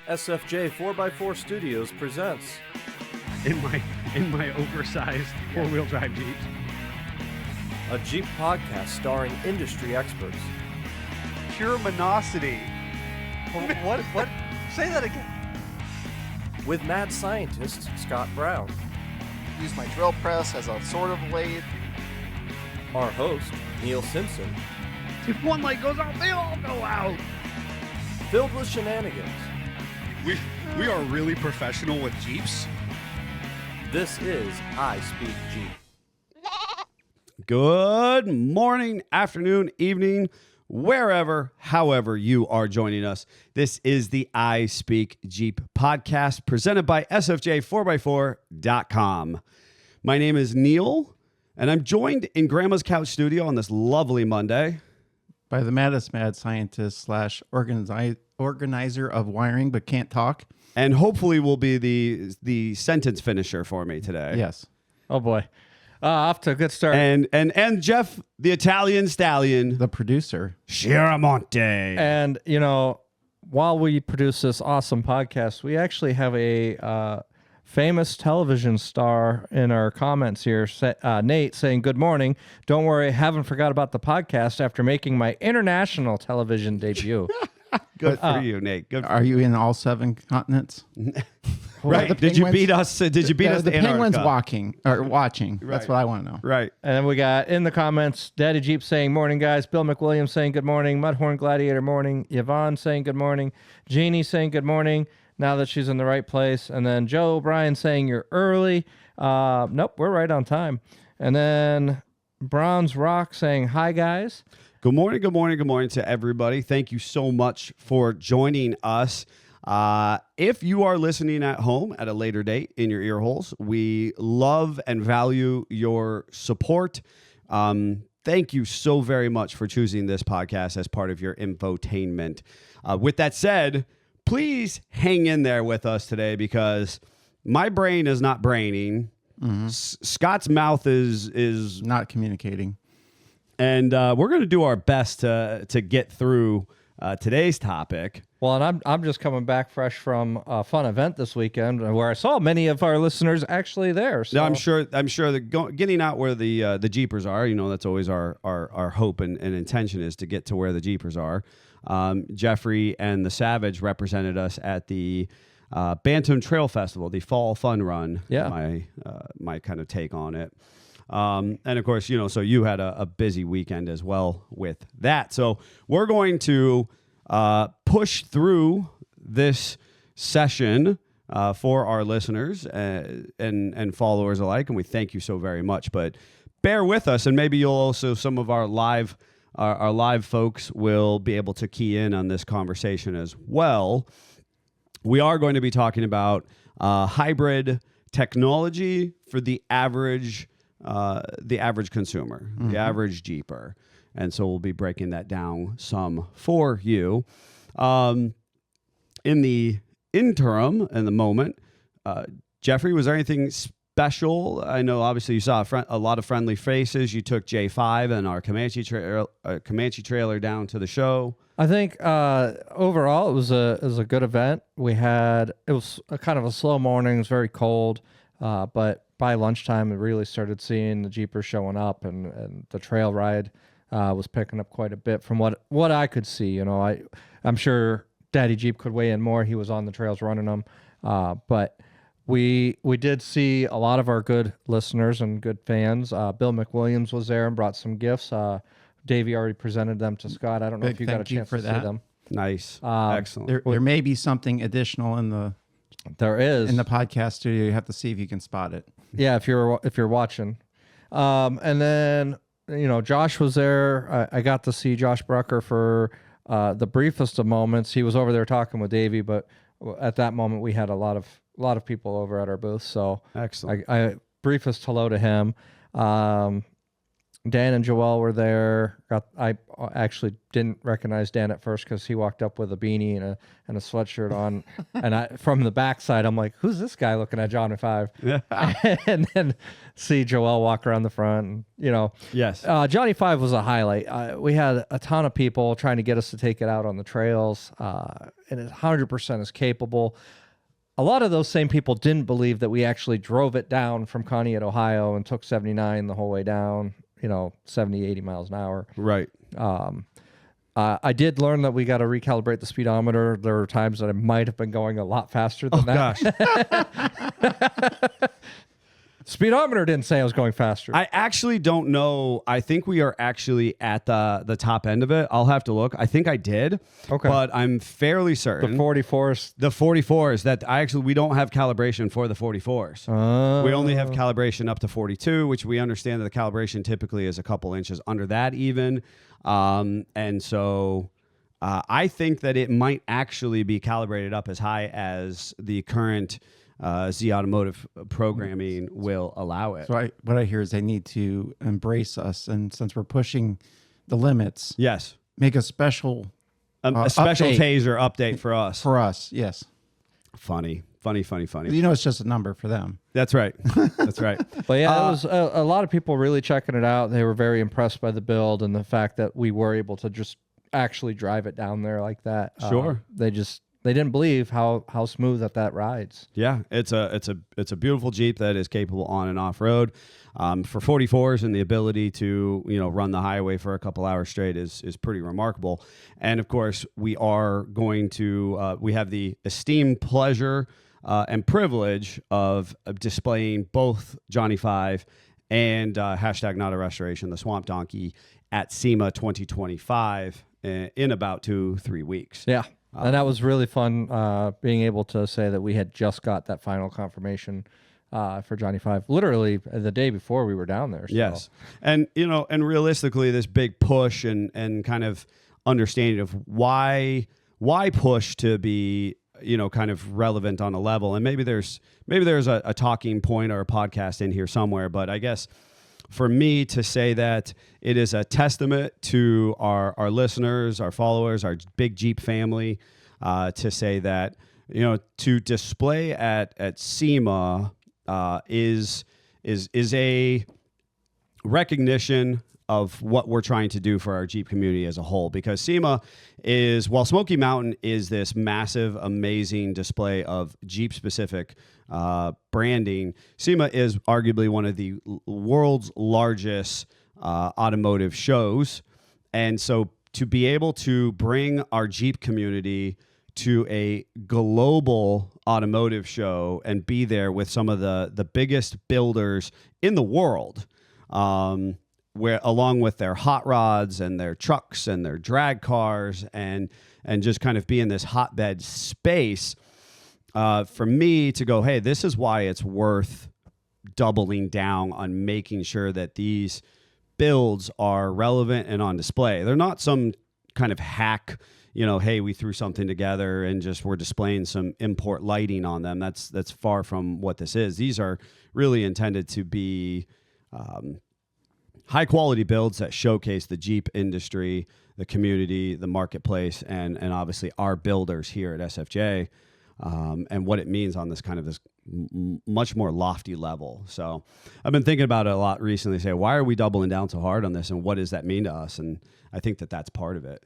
SFJ 4x4 Studios presents in my oversized four-wheel drive Jeeps. a Jeep podcast starring industry experts. Pure monosity. What? Say that again. With mad scientist Scott Brown, Use my drill press as a sort of lathe. our host Neil Simpson, If one light goes out, they all go out. filled with shenanigans. We are really professional with Jeeps. This is I Speak Jeep. Good morning, afternoon, evening, wherever, however you are joining us. This is the I Speak Jeep podcast presented by SFJ4x4.com. My name is Neil, and I'm joined in Grandma's Couch Studio on this lovely Monday by the maddest mad scientist / organizer of wiring but can't talk. and hopefully will be the sentence finisher for me today. Yes. Oh boy, off to a good start. And Jeff, the Italian stallion, The producer. Chiaramonte. And you know, while we produce this awesome podcast, we actually have a famous television star in our comments here, Nate, saying, "Good morning. Don't worry, haven't forgot about the podcast after making my international television debut." Good for you, Nate. Good. Are you in all 7 continents? Right? The Did you penguins- beat us? Did you beat us? The to penguins Antarctica? watching. Right. That's what I want to know. Right. And then we got in the comments, Daddy Jeep saying, "Morning, guys." Bill McWilliams saying, "Good morning." Mudhorn Gladiator morning. Yvonne saying, "Good morning." Jeannie saying, "Good morning." Now that she's in the right place. And then Joe O'Brien saying, "You're early." Nope, we're right on time. And then Browns Rock saying, "Hi, guys." Good morning. Good morning. Good morning to everybody. Thank you so much for joining us. If you are listening at home at a later date in your ear holes, we love and value your support. Thank you so very much for choosing this podcast as part of your infotainment. With that said, please hang in there with us today because my brain is not braining. Scott's mouth is Not communicating. and we're going to do our best to get through today's topic. Well, and I'm just coming back fresh from a fun event this weekend where I saw many of our listeners actually there. So No, I'm sure that getting out where the Jeepers are, you know, that's always our hope and intention is to get to where the Jeepers are. Jeffrey and the Savage represented us at the Bantam Trail Festival, the Fall Fun Run. Yeah. My kind of take on it. And of course, you know, so you had a busy weekend as well with that. So we're going to push through this session for our listeners and followers alike, and we thank you so very much. But bear with us, and maybe you'll also some of our live folks will be able to key in on this conversation as well. We are going to be talking about hybrid technology for the average consumer, the average Jeeper. And so we'll be breaking that down some for you. In the interim, in the moment, Jeffrey, was there anything special? I know obviously you saw a lot of friendly faces. You took J5 and our Comanche trailer down to the show. I think overall it was a good event. It was a kind of a slow morning. It was very cold, but by lunchtime, we really started seeing the Jeepers showing up, and the trail ride was picking up quite a bit from what I could see. You know, I'm sure Daddy Jeep could weigh in more. He was on the trails running them, but we did see a lot of our good listeners and good fans. Bill McWilliams was there and brought some gifts. Davey already presented them to Scott. I don't know if you got a chance to see them. Nice, excellent. There may be something additional in the podcast studio. You have to see if you can spot it. Yeah, if you're watching. And then, you know, Josh was there. I got to see Josh Brucker for the briefest of moments. He was over there talking with Davey, but at that moment we had a lot of people over at our booth. So Excellent. I briefest hello to him. Dan and Joel were there. I actually didn't recognize Dan at first because he walked up with a beanie and a sweatshirt on, and from the backside, I'm like, "Who's this guy looking at Johnny Five?" And then see Joel walk around the front. And, Yes. Johnny Five was a highlight. We had a ton of people trying to get us to take it out on the trails, and it 100% is capable. A lot of those same people didn't believe that we actually drove it down from Conneaut, Ohio, and took 79 the whole way down, 70, 80 miles an hour. Right. I did learn that we got to recalibrate the speedometer. There were times that I might have been going a lot faster than that. Gosh. Speedometer didn't say I was going faster. I actually don't know. I think we are actually at the top end of it. I'll have to look. I think I did. Okay. But I'm fairly certain. The 44s. The 44s that we don't have calibration for the 44s. We only have calibration up to 42, which we understand that the calibration typically is a couple inches under that even. And so I think that it might actually be calibrated up as high as the current Z Automotive programming will allow it. So what I hear is they need to embrace us, and since we're pushing the limits, Yes. make a special A special update taser update for us. for us. Yes, Funny. it's just a number for them. That's right. That's right. But yeah, it was a lot of people really checking it out. They were very impressed by the build and the fact that we were able to just actually drive it down there like that. Sure. They didn't believe how smooth that rides. Yeah, it's a beautiful Jeep that is capable on and off road. For 44s and the ability to run the highway for a couple hours straight is pretty remarkable. And of course, we are going to we have the esteemed pleasure and privilege of displaying both Johnny Five and hashtag Not a Restoration, the Swamp Donkey at SEMA 2025 in about 2-3 weeks. Yeah. And that was really fun, being able to say that we had just got that final confirmation for Johnny Five, literally the day before we were down there. So. Yes, and realistically, this big push and kind of understanding of why push to be kind of relevant on a level, and maybe there's a talking point or a podcast in here somewhere, but I guess for me to say that it is a testament to our listeners, our followers, our big Jeep family, to say that, to display at SEMA is a recognition of what we're trying to do for our Jeep community as a whole. Because SEMA while Smoky Mountain is this massive, amazing display of Jeep-specific branding, SEMA is arguably one of the world's largest automotive shows. And so to be able to bring our Jeep community to a global automotive show and be there with some of the biggest builders in the world, where along with their hot rods and their trucks and their drag cars and just kind of be in this hotbed space, for me to go, hey, this is why it's worth doubling down on making sure that these builds are relevant and on display. They're not some kind of hack, hey, we threw something together and just we're displaying some import lighting on them. That's far from what this is. These are really intended to be high quality builds that showcase the Jeep industry, the community, the marketplace, and obviously our builders here at SFJ, and what it means on this kind of this much more lofty level. So I've been thinking about it a lot recently, say, why are we doubling down so hard on this, and what does that mean to us? And I think that's part of it,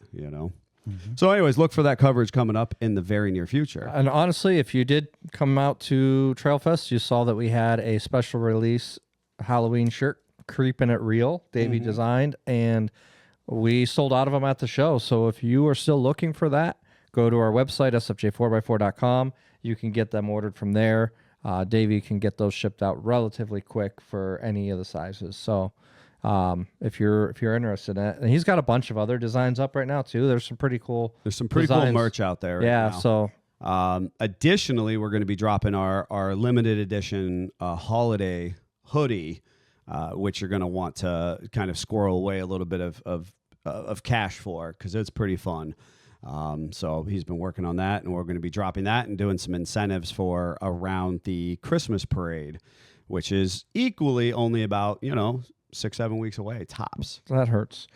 Mm-hmm. So anyways, look for that coverage coming up in the very near future. And honestly, if you did come out to Trailfest, you saw that we had a special release Halloween shirt, Creeping It Real, Davey designed, and we sold out of them at the show. So if you are still looking for that, go to our website, sfj4x4.com. You can get them ordered from there. Davey can get those shipped out relatively quick for any of the sizes. So if you're interested in it, and he's got a bunch of other designs up right now too. There's some pretty cool cool merch out there right now. So additionally, we're going to be dropping our limited edition holiday hoodie, which you're going to want to kind of squirrel away a little bit of cash for, because it's pretty fun. So he's been working on that, and we're going to be dropping that and doing some incentives for around the Christmas parade, which is equally only about, 6-7 weeks away, tops. That hurts.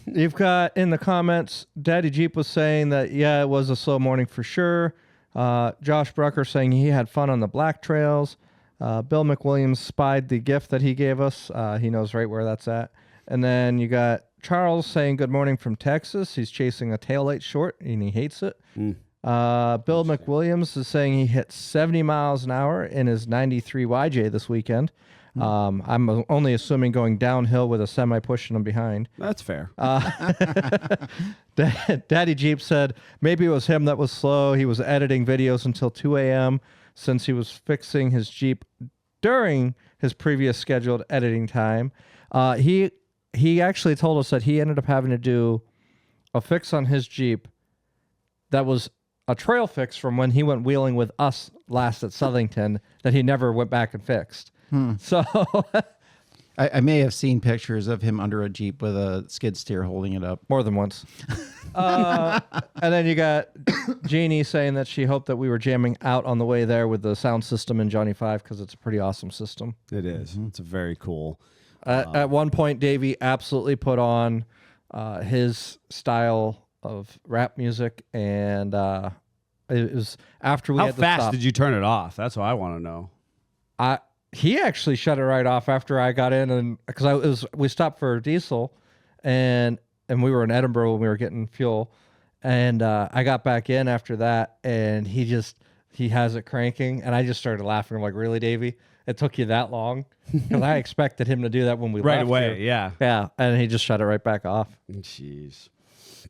You've got in the comments, Daddy Jeep was saying that, yeah, it was a slow morning for sure. Josh Brucker saying he had fun on the black trails. Bill McWilliams spied the gift that he gave us. He knows right where that's at. And then you got Charles saying good morning from Texas. He's chasing a taillight short and he hates it. Bill McWilliams is saying he hit 70 miles an hour in his 93 YJ this weekend. I'm only assuming going downhill with a semi pushing him behind. That's fair. Daddy Jeep said maybe it was him that was slow. He was editing videos until 2 a.m. since he was fixing his Jeep during his previous scheduled editing time. He actually told us that he ended up having to do a fix on his Jeep that was a trail fix from when he went wheeling with us last at Southington that he never went back and fixed. So I may have seen pictures of him under a Jeep with a skid steer holding it up. more than once. And then you got Jeannie saying that she hoped that we were jamming out on the way there with the sound system in Johnny 5 because it's a pretty awesome system. It is. It's a very cool. At one point, Davey absolutely put on his style of rap music, and it was after we How had to fast stop. did you turn it off? That's what I want to know. He actually shut it right off after I got in, and because we stopped for diesel, and we were in Edinburgh when we were getting fuel, and I got back in after that, and he has it cranking, and I just started laughing. I'm like, really, Davey? It took you that long? Because I expected him to do that when we Right left away, here. yeah. Yeah, and he just shut it right back off. Jeez.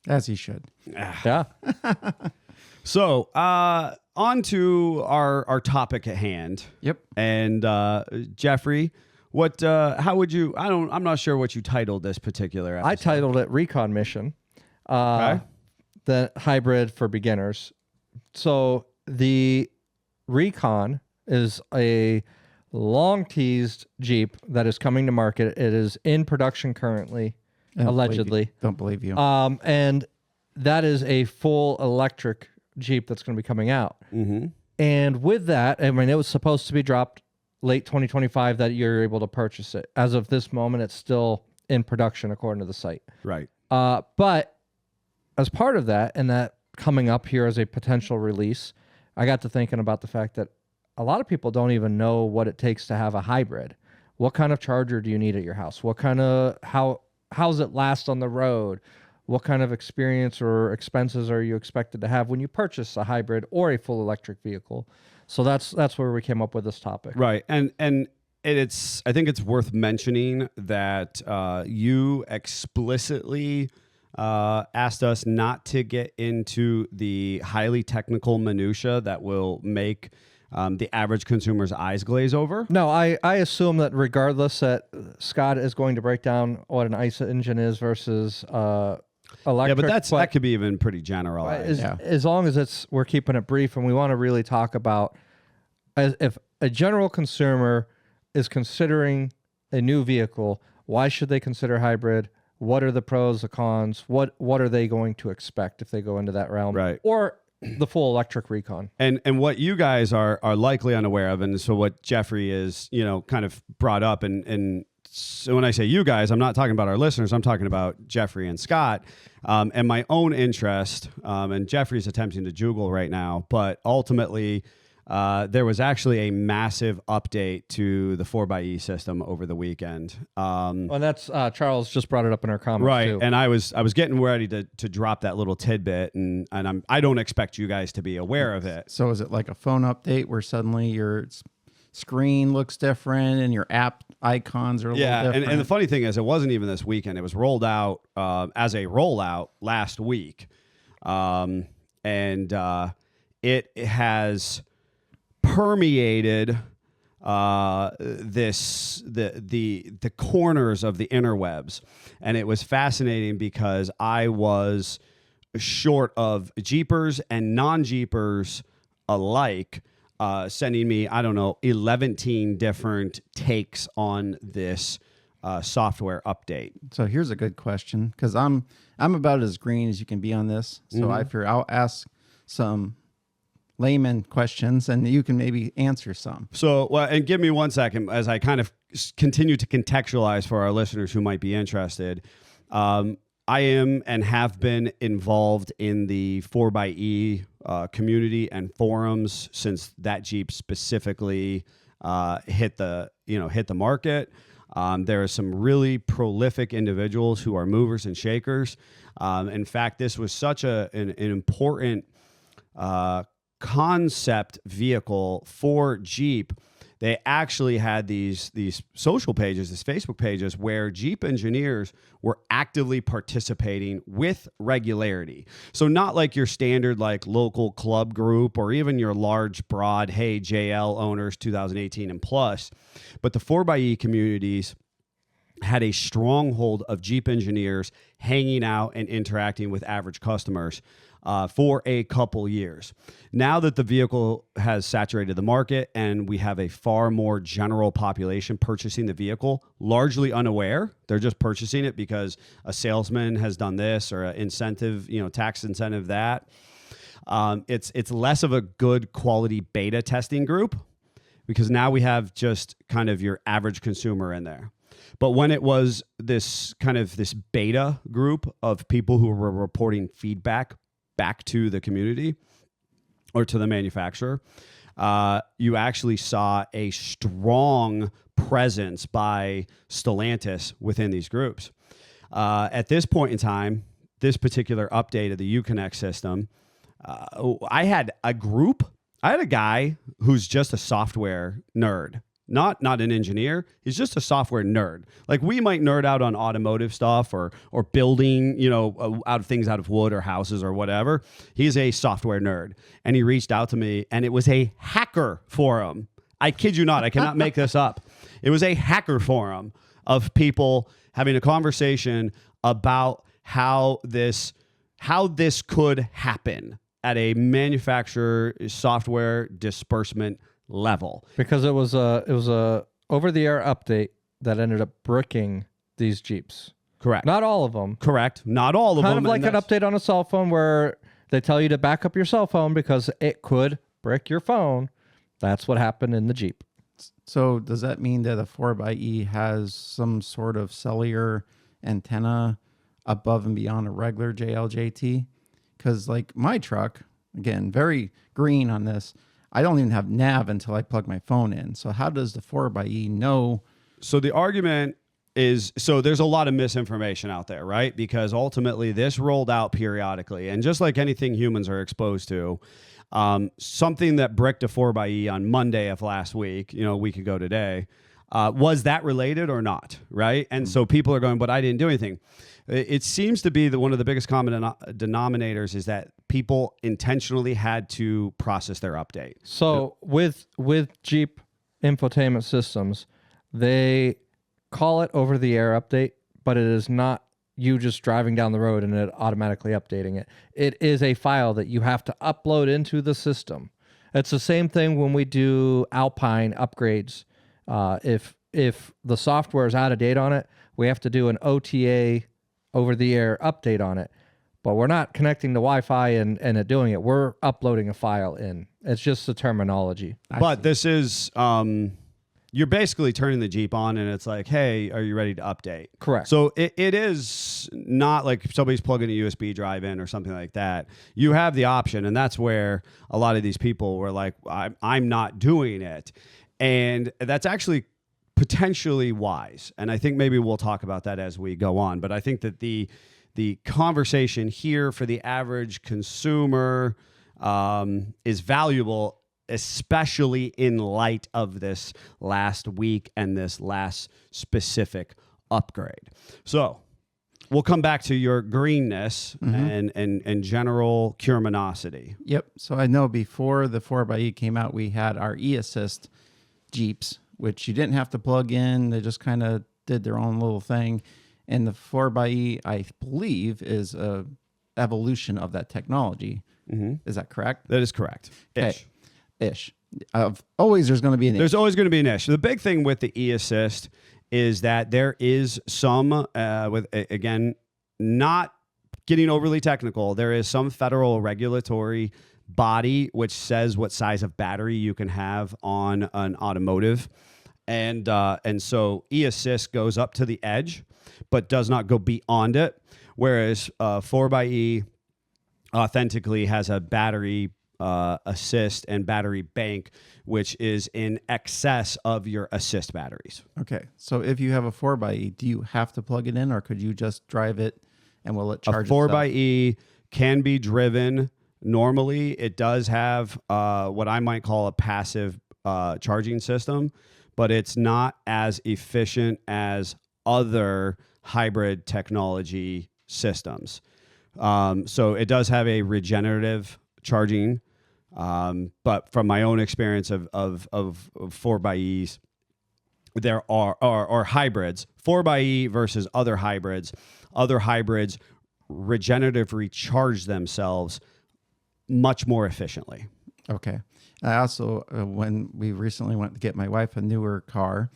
As he should. Yeah. So, on to our topic at hand. Yep. And Jeffrey, how would you? I'm not sure what you titled this particular episode. I titled it Recon Mission, Okay. the hybrid for beginners. So the Recon is a long teased Jeep that is coming to market. It is in production currently, allegedly. Don't believe you. And that is a full electric Jeep that's going to be coming out. Mm-hmm. And with that, I mean, it was supposed to be dropped late 2025 that you're able to purchase it. As of this moment, it's still in production according to the site. Right. But as part of that, and that coming up here as a potential release, I got to thinking about the fact that a lot of people don't even know what it takes to have a hybrid. What kind of charger do you need at your house? What kind of how's it last on the road? What kind of experience or expenses are you expected to have when you purchase a hybrid or a full electric vehicle? So that's where we came up with this topic. Right. And I think it's worth mentioning that you explicitly asked us not to get into the highly technical minutia that will make the average consumer's eyes glaze over. No, I assume that regardless that Scott is going to break down what an ICE engine is versus electric. Yeah, but that could be even pretty generalized. As long as we're keeping it brief, and we want to really talk about if a general consumer is considering a new vehicle, why should they consider hybrid? What are the pros, the cons? What are they going to expect if they go into that realm? Right. Or the full electric Recon. And what you guys are likely unaware of, and so what Jeffrey is, kind of brought up, and so when I say you guys, I'm not talking about our listeners, I'm talking about Jeffrey and Scott, and my own interest, and Jeffrey's attempting to juggle right now, but ultimately there was actually a massive update to the 4xe system over the weekend. And that's Charles just brought it up in our comments, right, too. and I was getting ready to drop that little tidbit, and I don't expect you guys to be aware of it. So is it like a phone update where suddenly your screen looks different and your app icons are a little different? And the funny thing is, it wasn't even this weekend. It was rolled out as a rollout last week, and it has permeated the corners of the interwebs, and it was fascinating because I was short of Jeepers and non-Jeepers alike sending me 11 different takes on this software update. So here's a good question, because I'm about as green as you can be on this. So I figure I'll ask some layman questions, and you can maybe answer some. So, well, and give me 1 second as I kind of continue to contextualize for our listeners who might be interested. I am and have been involved in the 4xe community and forums since that Jeep specifically hit the market. There are some really prolific individuals who are movers and shakers. In fact, this was such an important concept vehicle for Jeep. They actually had these social pages, these Facebook pages, where Jeep engineers were actively participating with regularity. So not like your standard like local club group or even your large, broad, hey, JL owners 2018 and plus, but the 4xe communities had a stronghold of Jeep engineers hanging out and interacting with average customers for a couple years. Now that the vehicle has saturated the market and we have a far more general population purchasing the vehicle, largely unaware, they're just purchasing it because a salesman has done this or an incentive, tax incentive that. It's less of a good quality beta testing group because now we have just kind of your average consumer in there. But when it was this beta group of people who were reporting feedback back to the community or to the manufacturer, you actually saw a strong presence by Stellantis within these groups. At this point in time, this particular update of the Uconnect system, I had a guy who's just a software nerd. Not an engineer. He's just a software nerd. Like we might nerd out on automotive stuff or building, out of things out of wood or houses or whatever. He's a software nerd. And he reached out to me and it was a hacker forum. I kid you not. I cannot make this up. It was a hacker forum of people having a conversation about how this could happen at a manufacturer software disbursement level, because it was a over-the-air update that ended up bricking these Jeeps. Correct. Not all of them. Correct. Not all of them. Kind of like an update on a cell phone where they tell you to back up your cell phone because it could brick your phone. That's what happened in the Jeep. So does that mean that a 4xe has some sort of cellular antenna above and beyond a regular JLJT? Because like my truck, again, very green on this, I don't even have nav until I plug my phone in. So how does the 4xe know? So the argument is, there's a lot of misinformation out there, right? Because ultimately this rolled out periodically. And just like anything humans are exposed to, something that bricked a 4xe on Monday of last week, a week ago today, was that related or not, right? And so people are going, but I didn't do anything. It seems to be that one of the biggest common denominators is that people intentionally had to process their update. So with Jeep infotainment systems, they call it over-the-air update, but it is not you just driving down the road and it automatically updating it. It is a file that you have to upload into the system. It's the same thing when we do Alpine upgrades. If the software is out of date on it, we have to do an OTA over-the-air update on it. But we're not connecting to Wi-Fi and it doing it. We're uploading a file in. It's just the terminology. But this is, you're basically turning the Jeep on and it's like, hey, are you ready to update? Correct. So it is not like somebody's plugging a USB drive in or something like that. You have the option, and that's where a lot of these people were like, I'm not doing it. And that's actually potentially wise. And I think maybe we'll talk about that as we go on. But I think that the conversation here for the average consumer is valuable, especially in light of this last week and this last specific upgrade. So we'll come back to your greenness and general curiosity. Yep. So I know before the 4xe came out, we had our e-assist Jeeps, which you didn't have to plug in. They just kind of did their own little thing. And the 4xe, I believe, is a evolution of that technology. Mm-hmm. Is that correct? That is correct. Ish. Always there's going to be an ish. There's always going to be an ish. The big thing with the e-assist is that there is some, again, not getting overly technical, there is some federal regulatory body which says what size of battery you can have on an automotive. And so e-assist goes up to the edge, but does not go beyond it. Whereas 4xe authentically has a battery assist and battery bank, which is in excess of your assist batteries. Okay. So if you have a 4xe, do you have to plug it in, or could you just drive it and will it charge A 4xe can be driven normally. It does have what I might call a passive charging system, but it's not as efficient as other hybrid technology systems. So it does have a regenerative charging, but from my own experience of 4xe's, there are hybrids, 4xe versus other hybrids. Other hybrids regenerative recharge themselves much more efficiently. Okay. I also, when we recently went to get my wife a newer car,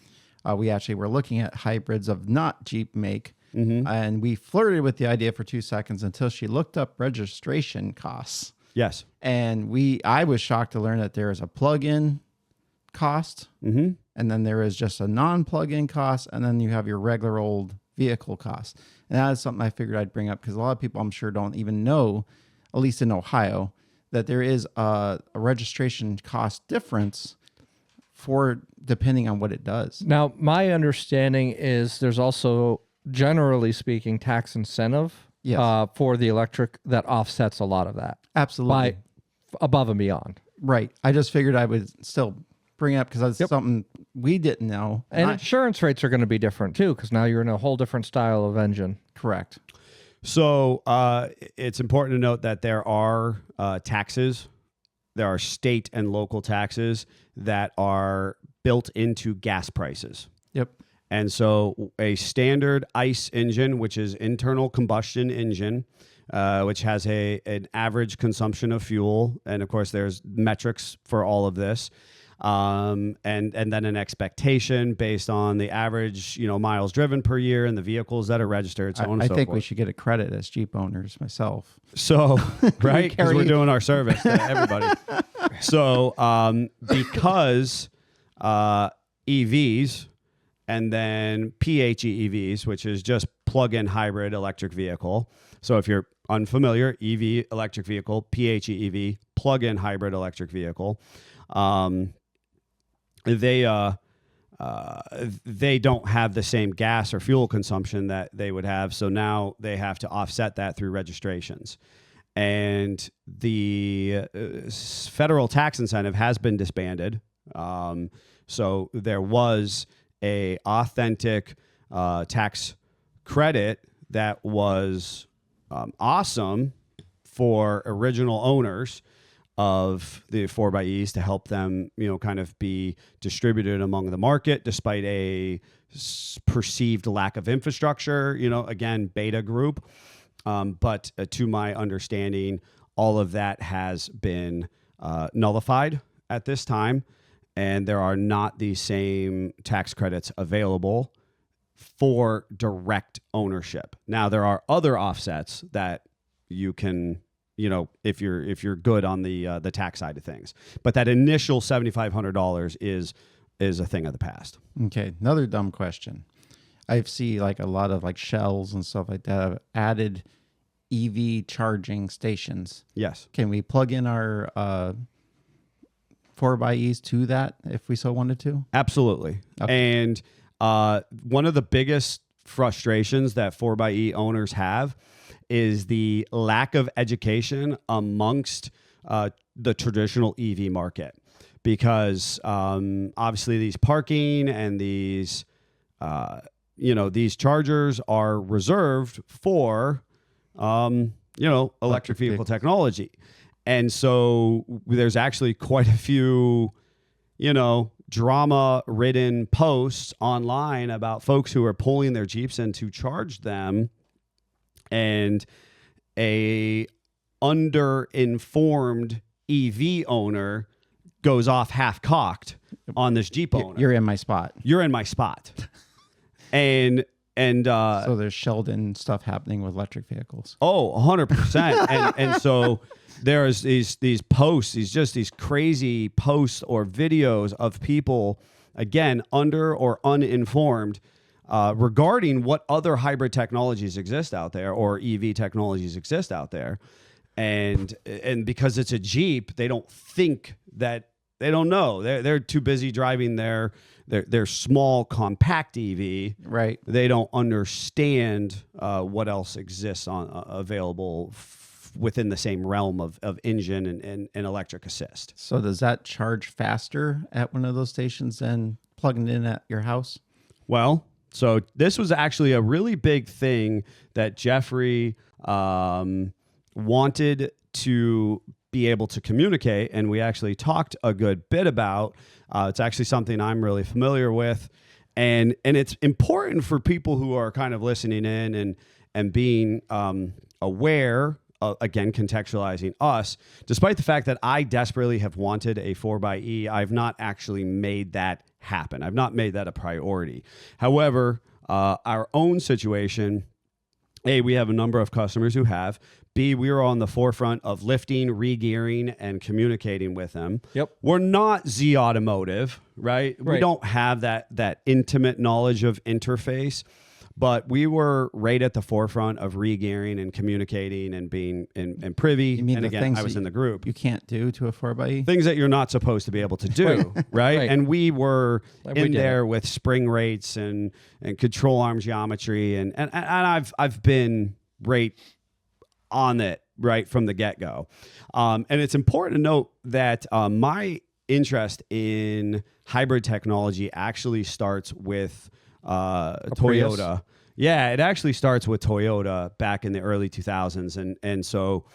we actually were looking at hybrids of not Jeep make. And we flirted with the idea for 2 seconds until she looked up registration costs. Yes. And I was shocked to learn that there is a plug-in cost, and then there is just a non-plug-in cost, and then you have your regular old vehicle cost. And that is something I figured I'd bring up because a lot of people, I'm sure, don't even know, at least in Ohio, that there is a registration cost difference for depending on what it does. Now, my understanding is there's also, generally speaking, tax incentive for the electric that offsets a lot of that. Absolutely. By above and beyond. Right. I just figured I would still bring it up because that's something we didn't know. And insurance rates are going to be different too, because now you're in a whole different style of engine. Correct. So it's important to note that there are taxes. There are state and local taxes that are built into gas prices. Yep. And so a standard ICE engine, which is internal combustion engine, which has an average consumption of fuel. And of course, there's metrics for all of this. And then an expectation based on the average, miles driven per year and the vehicles that are registered, so on and so forth. I think we should get a credit as Jeep owners myself. So, right? Because we're doing our service to everybody. So, because EVs and then PHEVs, which is just plug-in hybrid electric vehicle. So if you're unfamiliar, EV, electric vehicle, PHEV, plug-in hybrid electric vehicle, they don't have the same gas or fuel consumption that they would have. So now they have to offset that through registrations. And the federal tax incentive has been disbanded. So there was a authentic tax credit that was awesome for original owners of the 4xe's to help them, kind of be distributed among the market despite a perceived lack of infrastructure, again, beta group. But to my understanding, all of that has been nullified at this time, and there are not the same tax credits available for direct ownership. Now, there are other offsets that you can, if you're good on the tax side of things, but that initial $7,500 is a thing of the past. Okay, another dumb question. I see like a lot of like Shells and stuff like that have added EV charging stations. Yes. Can we plug in our 4xe's to that if we so wanted to? Absolutely. Okay. And one of the biggest frustrations that 4xe owners have is the lack of education amongst the traditional EV market, because obviously these parking and these these chargers are reserved for electric vehicle technology. And so there's actually quite a few, drama-ridden posts online about folks who are pulling their Jeeps in to charge them, and a under-informed EV owner goes off half-cocked on this Jeep owner. You're in my spot. You're in my spot. And So there's Sheldon stuff happening with electric vehicles. Oh, 100%. And so there's these posts, these crazy posts or videos of people, again, under or uninformed regarding what other hybrid technologies exist out there or EV technologies exist out there. And because it's a Jeep, they don't think that, they don't know. They're too busy driving their small compact EV. Right. They don't understand what else exists available within the same realm of engine and electric assist. So does that charge faster at one of those stations than plugging it in at your house? Well, so this was actually a really big thing that Jeffrey wanted to be able to communicate, and we actually talked a good bit about. It's actually something I'm really familiar with, and it's important for people who are kind of listening in and being aware. Again, contextualizing us, despite the fact that I desperately have wanted a 4xe, I've not actually made that happen. I've not made that a priority. However, our own situation, A, we have a number of customers who have. B, we are on the forefront of lifting, re-gearing, and communicating with them. Yep. We're not Z Automotive, right? We don't have that intimate knowledge of interface, but we were right at the forefront of re-gearing and communicating and being in privy. You mean and the again, things I was in the group. You can't do to a 4xe? Things that you're not supposed to be able to do, right? And we were in there with spring rates and control arm geometry, and I've been right on it right from the get-go. And it's important to note that my interest in hybrid technology actually starts with Toyota. Prius? Yeah, it actually starts with Toyota back in the early 2000s. And so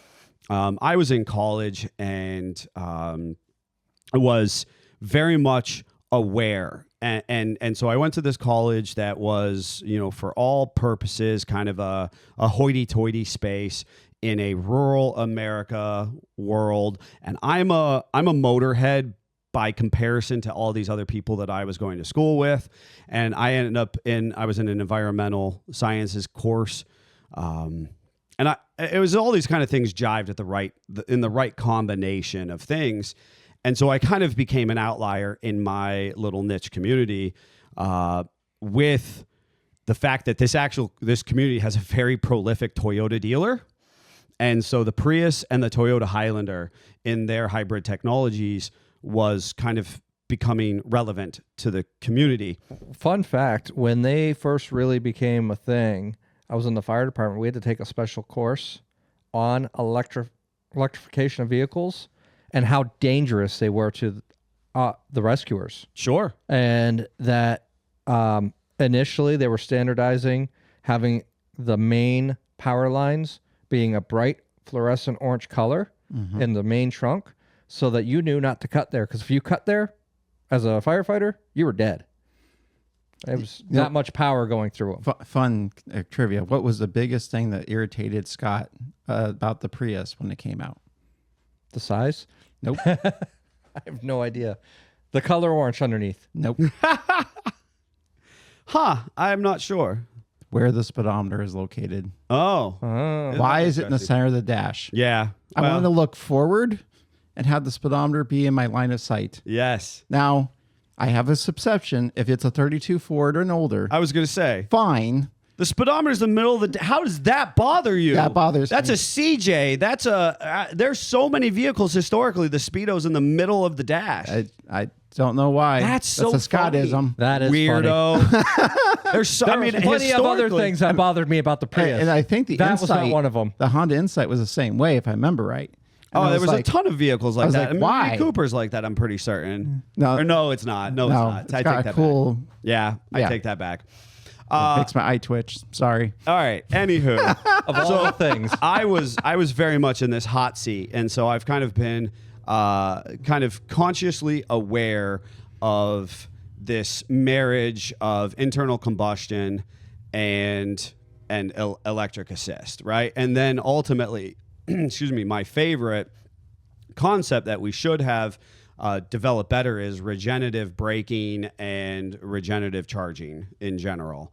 I was in college and I was very much aware. And so I went to this college that was, for all purposes, kind of a hoity-toity space in a rural America world. And I'm a motorhead by comparison to all these other people that I was going to school with. And I was in an environmental sciences course. And it was all these kind of things jived in the right combination of things. And so I kind of became an outlier in my little niche community with the fact that this community has a very prolific Toyota dealer. And so the Prius and the Toyota Highlander in their hybrid technologies was kind of becoming relevant to the community. Fun fact, when they first really became a thing, I was in the fire department. We had to take a special course on electrification of vehicles and how dangerous they were to the rescuers. Sure. And that initially they were standardizing having the main power lines being a bright fluorescent orange color in the main trunk so that you knew not to cut there. Because if you cut there as a firefighter, you were dead. It was that much power going through them. Fun trivia. What was the biggest thing that irritated Scott about the Prius when it came out? The size? Nope. I have no idea. The color orange underneath. Nope. I'm not sure. Where the speedometer is located. Oh. Why is it in the center of the dash? Yeah. I wanted to look forward and have the speedometer be in my line of sight. Yes. Now, I have a subception. If it's a 32 Ford or an older, I was going to say. fine. The speedometer's in the middle of the... How does that bother you? That bothers That's me. a CJ. That's there's so many vehicles historically. The Speedo's in the middle of the dash. I don't know why. That's so a Scottism. That is Weirdo. funny. There's Plenty of other historically- things that bothered me about the Prius. And I think the that was not Insight, one of them. The Honda Insight was the same way, if I remember right. And I There was like, a ton of vehicles like was that. like, I mean, why? Mini Cooper's like that, I'm pretty certain. No. Or no, it's not. No, it's not. it's I got take a that cool. back. Yeah, I Yeah. take that back. It makes my eye twitch. Sorry. All right. Anywho, Of all the things. I was very much in this hot seat, and so I've kind of been kind of consciously aware of this marriage of internal combustion and electric assist, right? And then ultimately, excuse me, my favorite concept that we should have developed better is regenerative braking and regenerative charging in general.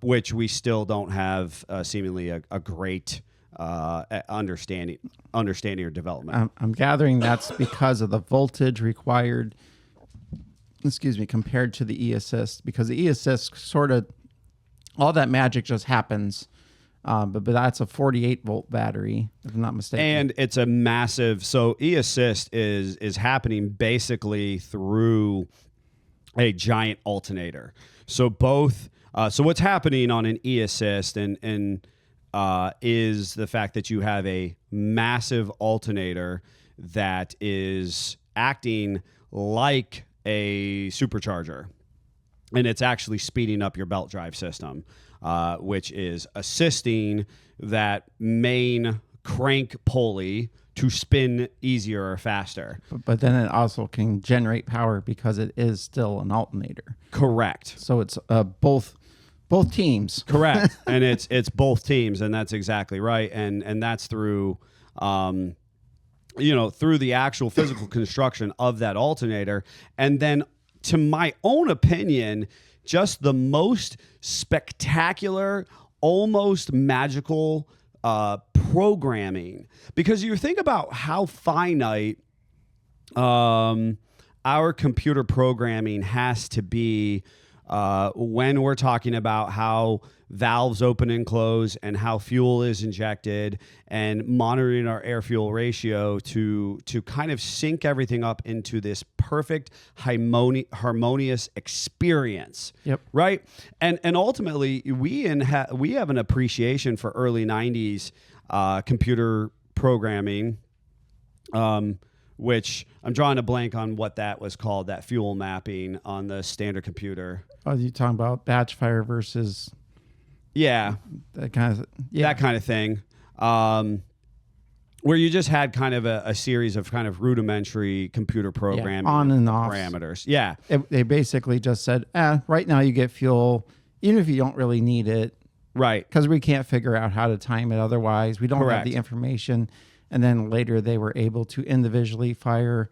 which we still don't have seemingly a great understanding or development. I'm gathering that's because of the voltage required, compared to the e-assist, because the e-assist sort of, all that magic just happens. But that's a 48-volt battery, if I'm not mistaken. And it's a massive, so e-assist is happening basically through a giant alternator. So both, so what's happening on an e-assist and is the fact that you have a massive alternator that is acting like a supercharger, and it's actually speeding up your belt drive system, which is assisting that main crank pulley to spin easier or faster. But then it also can generate power because it is still an alternator. Correct. So it's both teams. Correct. And it's both teams, and that's exactly right. And that's through through the actual physical construction of that alternator. And then, to my own opinion, just the most spectacular, almost magical programming. Because you think about how finite our computer programming has to be when we're talking about how valves open and close and how fuel is injected and monitoring our air fuel ratio to kind of sync everything up into this perfect harmonious experience. Yep. Right. And ultimately we have an appreciation for early 90s computer programming, which I'm drawing a blank on what that was called, that fuel mapping on the standard computer. Oh, you talking about batch fire versus that kind of thing, where you just had kind of a series of kind of rudimentary computer programming on and off parameters. Yeah, they basically just said, right now you get fuel, even if you don't really need it, right? Because we can't figure out how to time it otherwise. We don't have the information. And then later they were able to individually fire.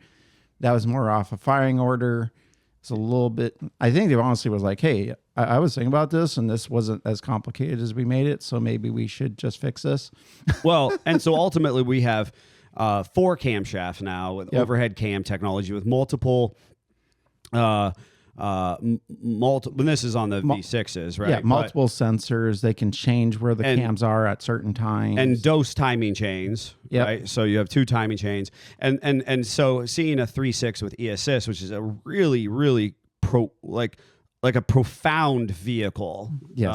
That was more off a firing order. It's a little bit, I think they honestly was like, hey, I was thinking about this and this wasn't as complicated as we made it, so maybe we should just fix this. Well, and so ultimately we have 4 camshafts now with overhead cam technology with multiple, and this is on the V6s, right? Yeah, multiple sensors. They can change where the cams are at certain times. And dose timing chains, right? So you have 2 timing chains. And so seeing a 3.6 with e-assist, which is a really, really like a profound vehicle. Yes.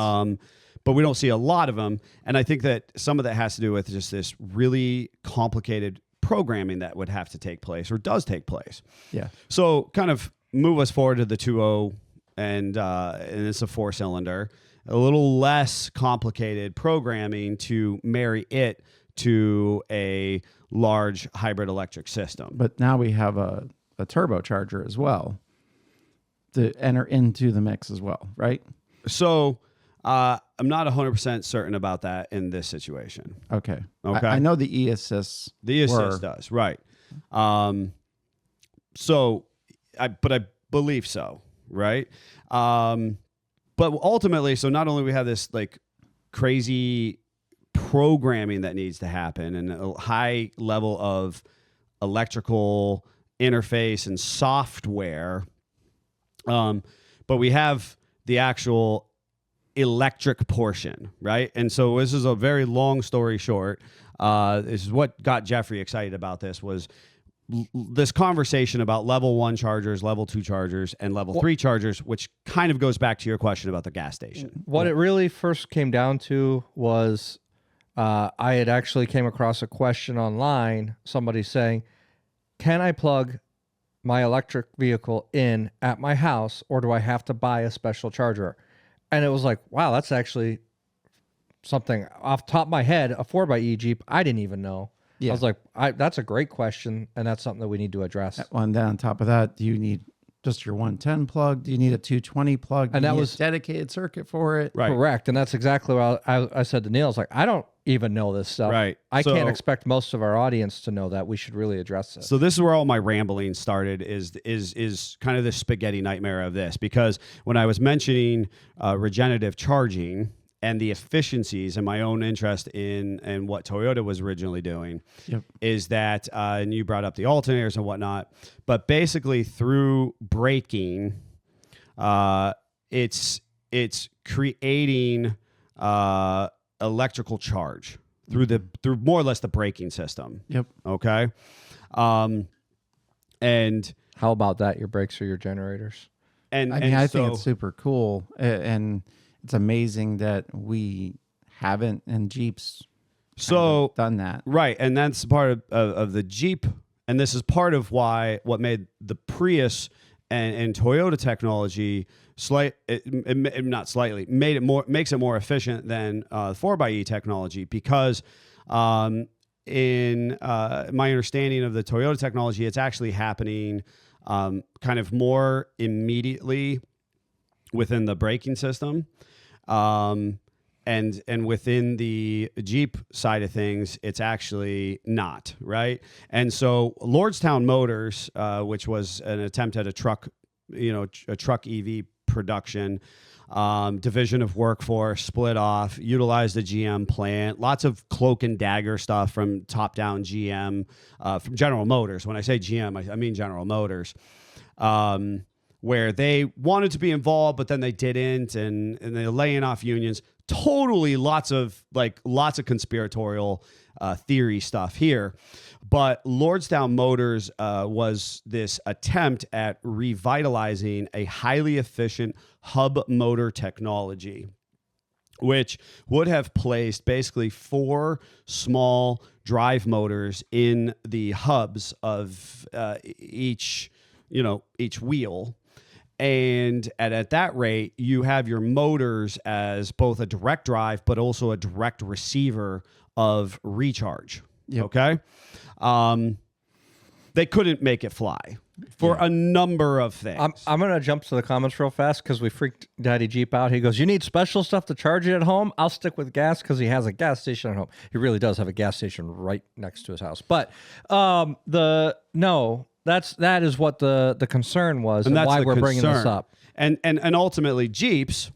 But we don't see a lot of them. And I think that some of that has to do with just this really complicated programming that would have to take place or does take place. Yeah. So kind of move us forward to the 2.0, and it's a 4-cylinder, a little less complicated programming to marry it to a large hybrid electric system. But now we have a turbocharger as well to enter into the mix as well, right? So I'm not 100% certain about that in this situation. Okay. I know the e-assists. The e-assist does, right. But I believe so, right? But ultimately, so not only we have this like crazy programming that needs to happen and a high level of electrical interface and software, but we have the actual electric portion, right? And so this is a very long story short. This is what got Jeffrey excited about this was this conversation about level 1 chargers, level 2 chargers, and level 3 chargers, which kind of goes back to your question about the gas station. What it really first came down to was I had actually came across a question online, somebody saying, can I plug my electric vehicle in at my house, or do I have to buy a special charger? And it was like, wow, that's actually something off the top of my head, a 4xe Jeep, I didn't even know. I was like, that's a great question, and that's something that we need to address. And then on top of that, do you need just your 110 plug? Do you need a 220 plug? Do And you that need was- a dedicated circuit for it. Right. Correct. And that's exactly what I said to Neil. I was like, I don't even know this stuff. Right. I So- can't expect most of our audience to know that. We should really address it. So this is where all my rambling started is kind of the spaghetti nightmare of this, because when I was mentioning regenerative charging and the efficiencies and my own interest in what Toyota was originally doing, Yep. is that and you brought up the alternators and whatnot, but basically through braking, it's creating electrical charge through more or less the braking system. Yep. Okay. And How about that? Your brakes or your generators? I mean, I think it's super cool, and it's amazing that we haven't, and Jeep's so done that. right, and that's part of the Jeep, and this is part of what made the Prius and Toyota technology makes it more efficient than 4xe technology, because in my understanding of the Toyota technology, it's actually happening kind of more immediately within the braking system. And within the Jeep side of things, it's actually not, right? And so Lordstown Motors, which was an attempt at a truck EV production, division of workforce, split off, utilized the GM plant, lots of cloak and dagger stuff from top-down GM, from General Motors. When I say GM, I mean General Motors. Where they wanted to be involved, but then they didn't, and they're laying off unions. Totally lots of conspiratorial theory stuff here. But Lordstown Motors was this attempt at revitalizing a highly efficient hub motor technology, which would have placed basically 4 small drive motors in the hubs of each wheel. And at that rate, you have your motors as both a direct drive, but also a direct receiver of recharge. Yep. Okay. They couldn't make it fly for a number of things. I'm going to jump to the comments real fast because we freaked Daddy Jeep out. He goes, you need special stuff to charge it at home? I'll stick with gas because he has a gas station at home. He really does have a gas station right next to his house. But that is what the concern was, and that's why the we're bringing this concern. up. And ultimately, Jeeps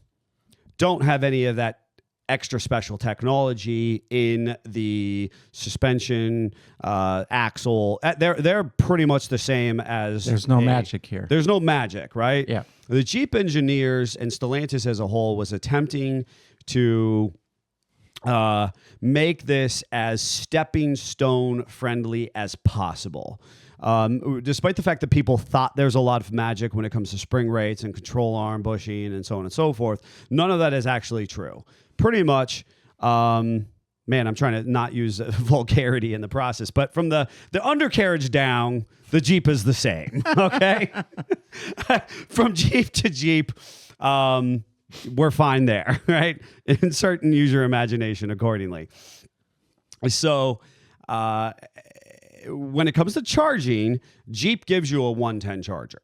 don't have any of that extra special technology in the suspension, axle. They're pretty much the same as. There's no magic here. There's no magic, right? Yeah. The Jeep engineers and Stellantis as a whole was attempting to make this as stepping stone friendly as possible. Despite the fact that people thought there's a lot of magic when it comes to spring rates and control arm bushing and so on and so forth, none of that is actually true. Pretty much, I'm trying to not use vulgarity in the process, but from the undercarriage down, the Jeep is the same, okay? From Jeep to Jeep, we're fine there, right? Insert and use your imagination accordingly. So, when it comes to charging, Jeep gives you a 110 charger.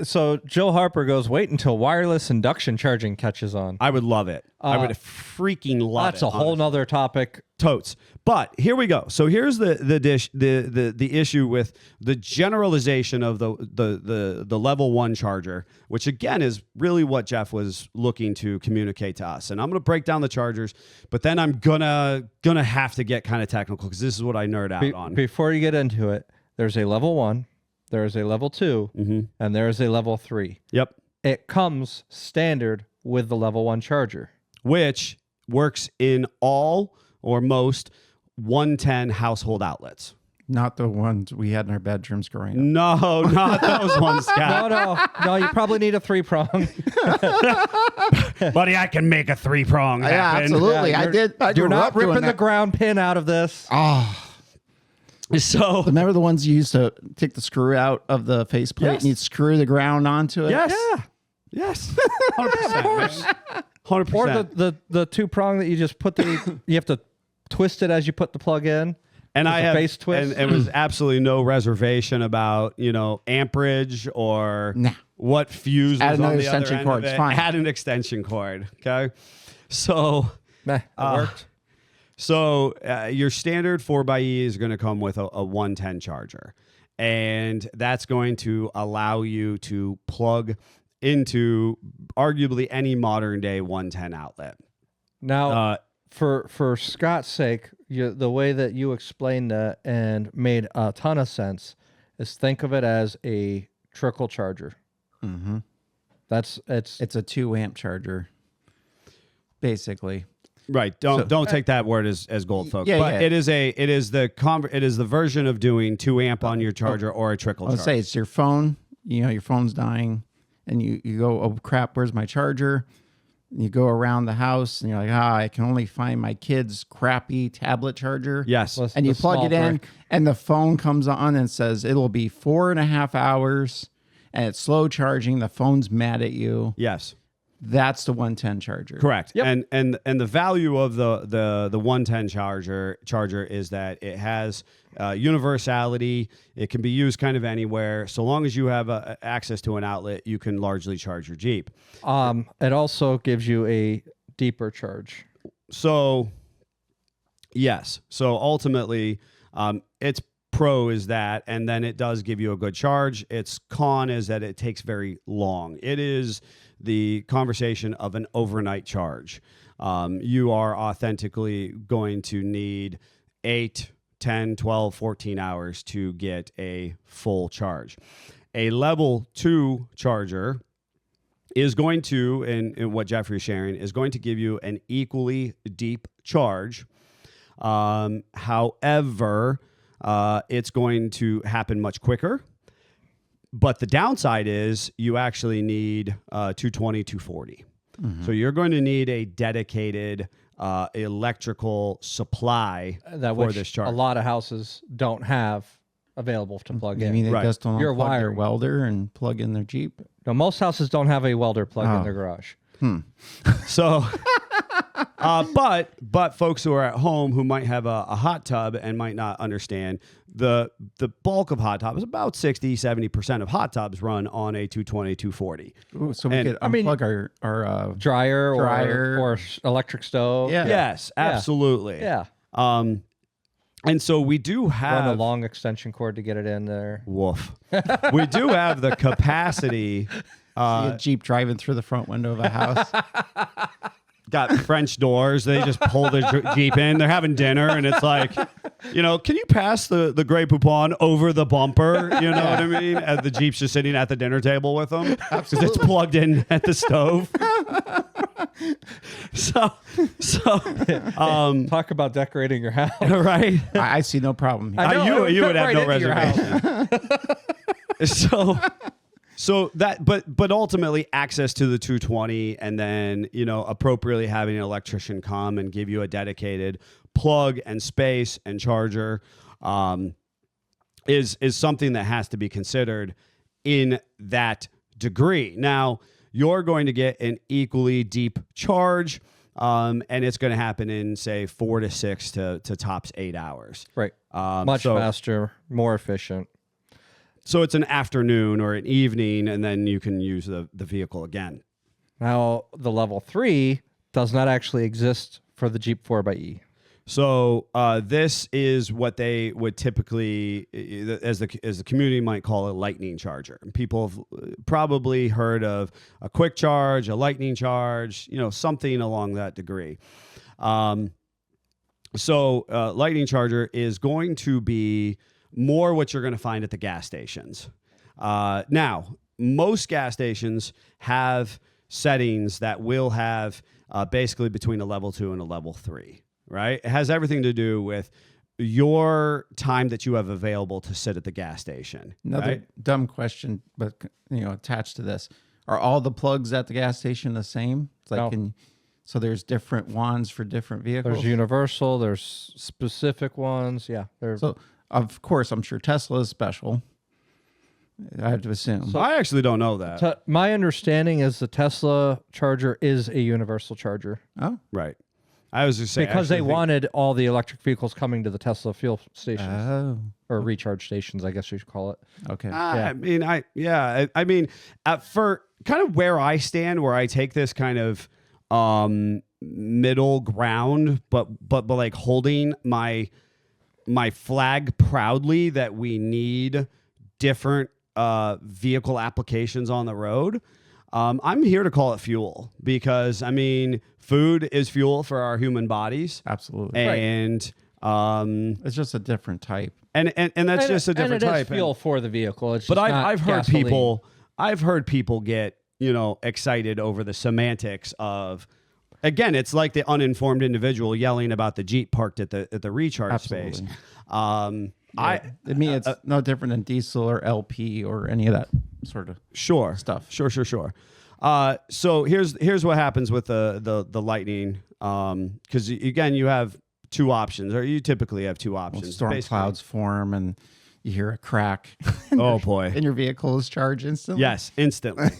So Joe Harper goes, wait until wireless induction charging catches on. I would love it. I would freaking love it. That's a whole nother topic. Totes. But here we go. So here's the issue with the generalization of the level 1 charger, which again is really what Jeff was looking to communicate to us. And I'm going to break down the chargers, but then I'm gonna have to get kind of technical because this is what I nerd out on. Before you get into it, there's a level 1, there is a level 2, and there is a level 3. Yep. It comes standard with the level 1 charger, Which works in all or most 110 household outlets. Not the ones we had in our bedrooms growing up. No, not those ones, Scott. No, you probably need a 3-prong. Buddy, I can make a 3-prong happen. Yeah, absolutely. Yeah, I did. I You're grew not up doing ripping the that. ground pin out of this. So Remember the ones you used to take the screw out of the faceplate Yes. and you'd screw the ground onto it? yes. Yeah. Yes. 100%. Of course. 100%. Or the 2-prong that you just put you have to twist it as you put the plug in. And I a have face twist? and it was absolutely no reservation about amperage or Nah. what fuse Add was on another the other extension end cord, of it's it. fine. Add an extension cord. Okay, so Meh, it worked. So your standard 4xe is going to come with a 110 charger, and that's going to allow you to plug into arguably any modern day 110 outlet. Now, for Scott's sake, the way that you explained that and made a ton of sense is think of it as a trickle charger. Mm-hmm. It's a 2 amp charger, basically. Right. Don't take that word as gold, folks. Yeah, but yeah. it is the version of doing 2 amp on your charger or a trickle Let's charger. say it's your phone. Your phone's dying, and you go, oh crap, where's my charger? And you go around the house, and you're like, I can only find my kid's crappy tablet charger. Yes. And you the plug small it in, brick. and the phone comes on and says it'll be 4.5 hours, and it's slow charging. The phone's mad at you. Yes. That's the 110 charger. Correct. Yep. And the value of the 110 charger is that it has universality. It can be used kind of anywhere. So long as you have access to an outlet, you can largely charge your Jeep. it also gives you a deeper charge. So yes. So ultimately, its pro is that, and then it does give you a good charge. Its con is that it takes very long. It is the conversation of an overnight charge. You are authentically going to need 8, 10, 12, 14 hours to get a full charge. A level 2 charger is going to, and what Jeffrey is sharing, is going to give you an equally deep charge. However, it's going to happen much quicker. But the downside is you actually need 220, 240. Mm-hmm. So you're going to need a dedicated electrical supply That for which this charger. a lot of houses don't have available to plug I in. mean, they Right. just don't You're unplug their wiring. welder and plug in their Jeep. No, most houses don't have a welder plug in their garage. So, but folks who are at home who might have a hot tub and might not understand the bulk of hot tubs, about 60-70% of hot tubs run on a 220, 240. Ooh, so we And- could I mean- unplug our Dryer, Dryer. or electric stove. Yeah. Yes, absolutely. Yeah. And so we do have Run a long extension cord to get it in there. woof. We do have the capacity. see a Jeep driving through the front window of a house. Got French doors. They just pull the Jeep in. They're having dinner, and it's like, can you pass the Grey Poupon over the bumper? You know what I mean? And the Jeep's just sitting at the dinner table with them because it's plugged in at the stove. So, Talk about decorating your house. right? I see no problem here. I know, you it would fit have no right into your reservation. So that, but ultimately access to the 220, and then appropriately having an electrician come and give you a dedicated plug and space and charger, is something that has to be considered in that degree. Now you're going to get an equally deep charge, and it's going to happen in say 4 to 6 to tops 8 hours. Right. Much faster, more efficient. So it's an afternoon or an evening, and then you can use the vehicle again. Now, the level 3 does not actually exist for the Jeep 4xe. So this is what they would typically, as the community might call a lightning charger. People have probably heard of a quick charge, a lightning charge, something along that degree. So lightning charger is going to be more what you're going to find at the gas stations. Now, most gas stations have settings that will have basically between a level 2 and a level 3, right? It has everything to do with your time that you have available to sit at the gas station. Another right? dumb question, but attached to this: are all the plugs at the gas station the same? It's like, No. so there's different wands for different vehicles. There's universal, there's specific ones. Yeah. So of course, I'm sure Tesla is special. I have to assume. I actually don't know that. My understanding is the Tesla charger is a universal charger. Oh, Right. I was just saying because they wanted all the electric vehicles coming to the Tesla fuel stations or recharge stations, I guess you should call it. Okay. I mean, for kind of where I stand, where I take this kind of middle ground, but like holding my flag proudly that we need different vehicle applications on the road. I'm here to call it fuel because, I mean, food is fuel for our human bodies. Absolutely. And it's just a different type. And that's just a different and it type. is fuel for the vehicle. It's But just not I've heard gasoline. I've heard people get, excited over the semantics of, again, it's like the uninformed individual yelling about the Jeep parked at the recharge Absolutely. space. To me, it's no different than diesel or LP or any of that sort of Sure. stuff. Sure. So here's what happens with the Lightning. Because again, you have two options, or you typically have two options. Storm basically. clouds form and you hear a crack. Oh boy. And your vehicle is charged instantly. Yes, instantly.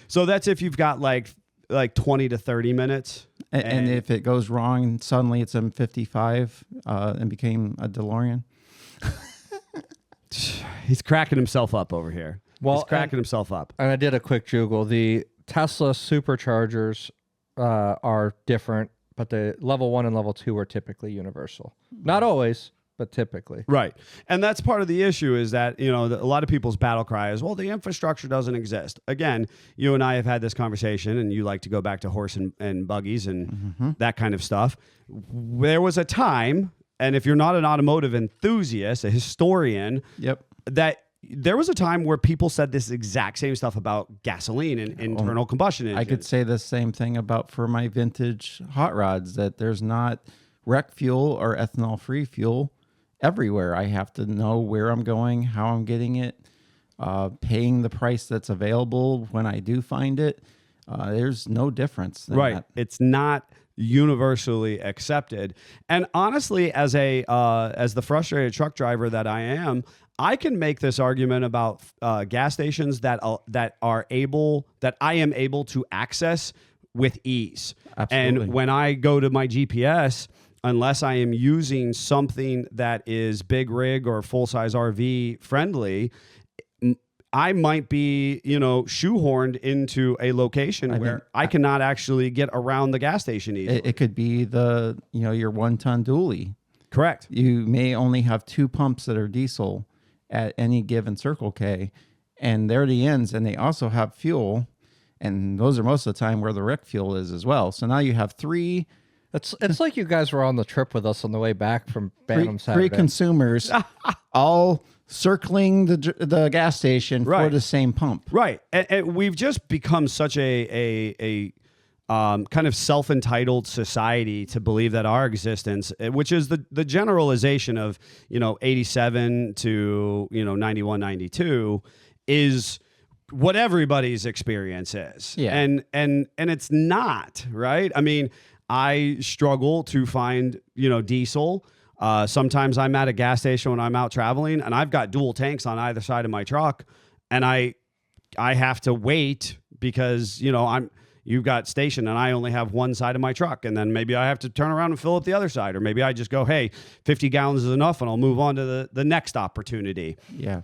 So that's if you've got like 20 to 30 minutes. And if it goes wrong, suddenly it's M55 and became a DeLorean. He's cracking himself up over here. Well, He's cracking himself up. And I did a quick Google. The Tesla superchargers are different, but the level 1 and level 2 are typically universal. Not always, but typically. Right. And that's part of the issue is that, a lot of people's battle cry is, well, the infrastructure doesn't exist. Again, you and I have had this conversation, and you like to go back to horse and buggies and that kind of stuff. There was a time, and if you're not an automotive enthusiast, a historian, that there was a time where people said this exact same stuff about gasoline and internal combustion engines. I could say the same thing about for my vintage hot rods, that there's not rec fuel or ethanol-free fuel everywhere. I have to know where I'm going, how I'm getting it, paying the price that's available when I do find it. There's no difference. Right. That. It's not universally accepted. And honestly, as the frustrated truck driver that I am, I can make this argument about gas stations that I am able to access with ease. Absolutely. And when I go to my GPS, unless I am using something that is big rig or full size RV friendly, I might be, shoehorned into a location where I cannot actually get around the gas station easily. It could be your 1-ton dually. Correct. You may only have 2 pumps that are diesel at any given Circle K, and they're the ends, and they also have fuel, and those are most of the time where the rec fuel is as well. So now you have 3. It's like you guys were on the trip with us on the way back from Bantam Saturday. 3 consumers all circling the gas station for the same pump. Right. And we've just become such a kind of self-entitled society to believe that our existence, which is the generalization of, 87 to, 91, 92, is what everybody's experience is. Yeah. And it's not, right? I mean, I struggle to find, diesel. Sometimes I'm at a gas station when I'm out traveling, and I've got dual tanks on either side of my truck, and I have to wait because, you've got station and I only have one side of my truck, and then maybe I have to turn around and fill up the other side, or maybe I just go, hey, 50 gallons is enough, and I'll move on to the next opportunity. Yeah.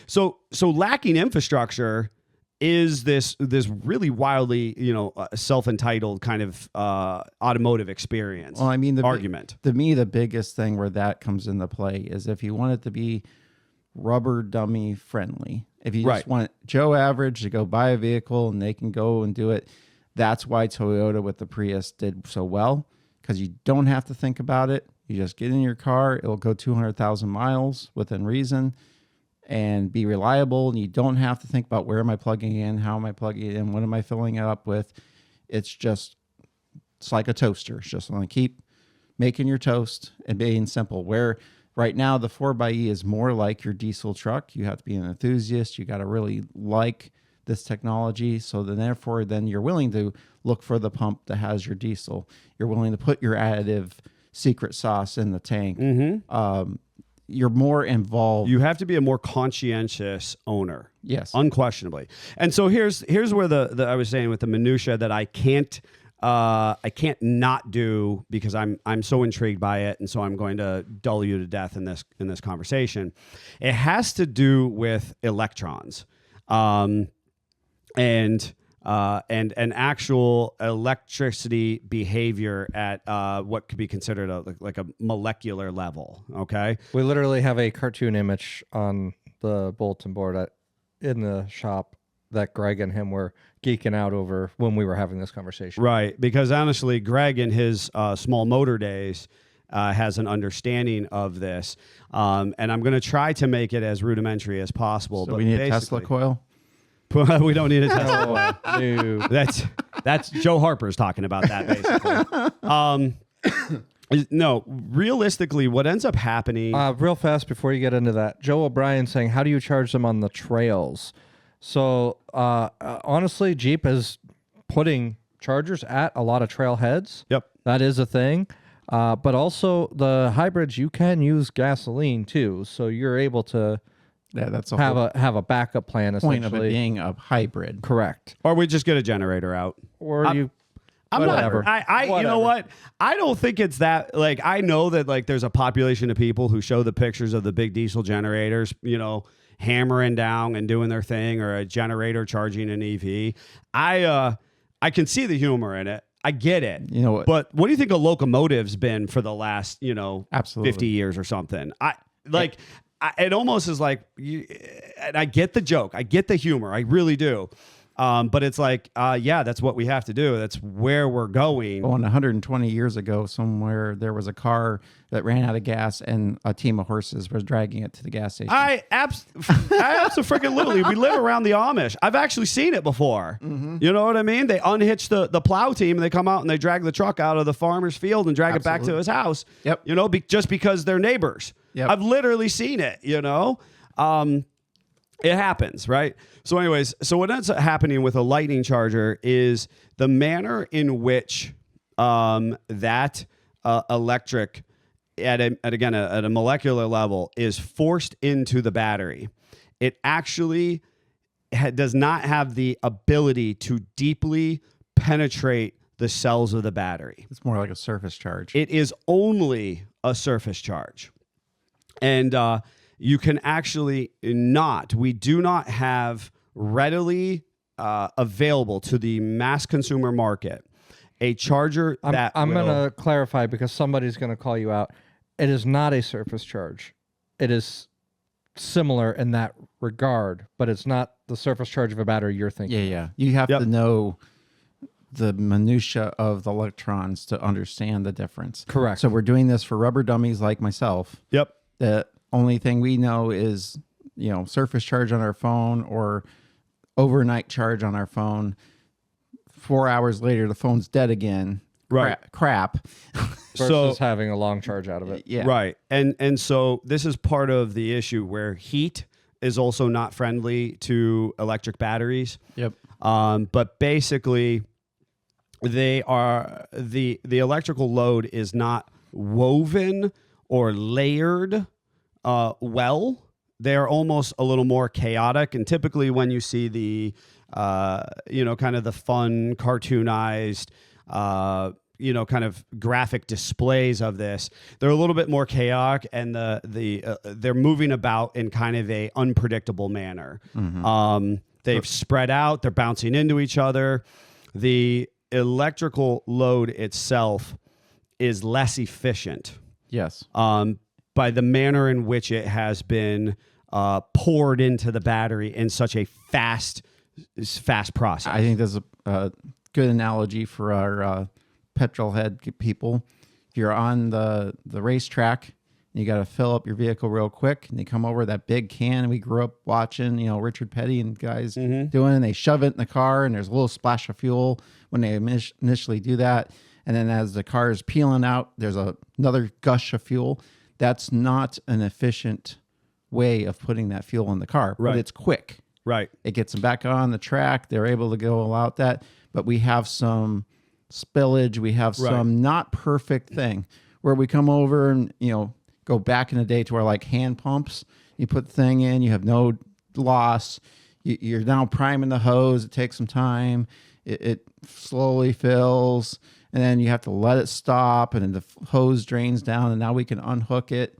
So lacking infrastructure is this really wildly, self-entitled kind of automotive experience. Well, I mean, argument. To me, the biggest thing where that comes into play is if you want it to be rubber dummy friendly. If you just want Joe Average to go buy a vehicle and they can go and do it, that's why Toyota with the Prius did so well, because you don't have to think about it. You just get in your car, it'll go 200,000 miles within reason and be reliable, and you don't have to think about where am I plugging in, how am I plugging it in, what am I filling it up with. It's like a toaster. It's just going to keep making your toast and being simple. Where right now the 4xe is more like your diesel truck. You have to be an enthusiast. You got to really like this technology. So then you're willing to look for the pump that has your diesel. You're willing to put your additive secret sauce in the tank. Mm-hmm. You're more involved. You have to be a more conscientious owner. Yes. Unquestionably. And so here's where the I was saying with the minutia that I can't I can't not do because I'm so intrigued by it, and so I'm going to dull you to death in this conversation. It has to do with electrons, and an actual electricity behavior at what could be considered like a molecular level. Okay, We literally have a cartoon image on the bulletin board in the shop that Greg and him were geeking out over when we were having this conversation. right? Because honestly, Greg in his small motor days has an understanding of this, and I'm going to try to make it as rudimentary as possible. So but we need a Tesla basically- coil. We don't need a Tesla. No. That's Joe Harper's talking about that basically. No, realistically, what ends up happening? Real fast before you get into that, Joe O'Brien saying, how do you charge them on the trails? So honestly, Jeep is putting chargers at a lot of trailheads. Yep. That is a thing. But also the hybrids, you can use gasoline too. So you're able to Yeah, that's a have a backup plan point of it essentially. being a hybrid. Correct. Or we just get a generator out. Or I'm- you I'm Whatever. not. You know what? I don't think it's that. Like, I know that like there's a population of people who show the pictures of the big diesel generators, hammering down and doing their thing, or a generator charging an EV. I can see the humor in it. I get it. You know what? But what do you think a locomotive's been for the last, Absolutely. 50 years or something? It almost is like, and I get the joke. I get the humor. I really do. But it's like, yeah, that's what we have to do. That's where we're going. Well, 120 years ago, somewhere there was a car that ran out of gas, and a team of horses was dragging it to the gas station. I absolutely. We live around the Amish. I've actually seen it before. Mm-hmm. You know what I mean? They unhitch the plow team and they come out and they drag the truck out of the farmer's field and drag it back to his house. Yep. Just because they're neighbors. Yep. I've literally seen it. It happens, right? So anyways, what ends up happening with a lightning charger is the manner in which that electric at a molecular level is forced into the battery. It actually does not have the ability to deeply penetrate the cells of the battery. It's more like a surface charge. It is only a surface charge. And you can actually we do not have readily available to the mass consumer market a charger that I'm going to clarify because somebody's going to call you out. It is not a surface charge. It is similar in that regard, but it's not the surface charge of a battery you're thinking. Yeah. You have Yep. to know the minutia of the electrons to understand the difference. Correct. So we're doing this for rubber dummies like myself. Yep. The only thing we know is, surface charge on our phone or overnight charge on our phone. 4 hours later, the phone's dead again. Right. Crap. Versus having a long charge out of it. Yeah. Right. And so this is part of the issue where heat is also not friendly to electric batteries. Yep. But basically they are the electrical load is not woven or layered well. They're almost a little more chaotic. And typically when you see the kind of the fun cartoonized kind of graphic displays of this, they're a little bit more chaotic, and they're moving about in kind of a unpredictable manner. Mm-hmm. They've spread out, they're bouncing into each other. The electrical load itself is less efficient Yes. by the manner in which it has been poured into the battery in such a fast process. I think that's a good analogy for our petrol head people. If you're on the racetrack and you got to fill up your vehicle real quick, and they come over that big can we grew up watching, Richard Petty and guys doing, and they shove it in the car, and there's a little splash of fuel when they initially do that. And then as the car is peeling out, there's another gush of fuel. That's not an efficient way of putting that fuel in the car, Right. but it's quick. Right. It gets them back on the track. They're able to go out that, but we have some spillage. We have some not perfect thing where we come over and, go back in the day to our like hand pumps. You put the thing in, you have no loss. You're now priming the hose. It takes some time. It slowly fills, and then you have to let it stop, and then the hose drains down, and now we can unhook it.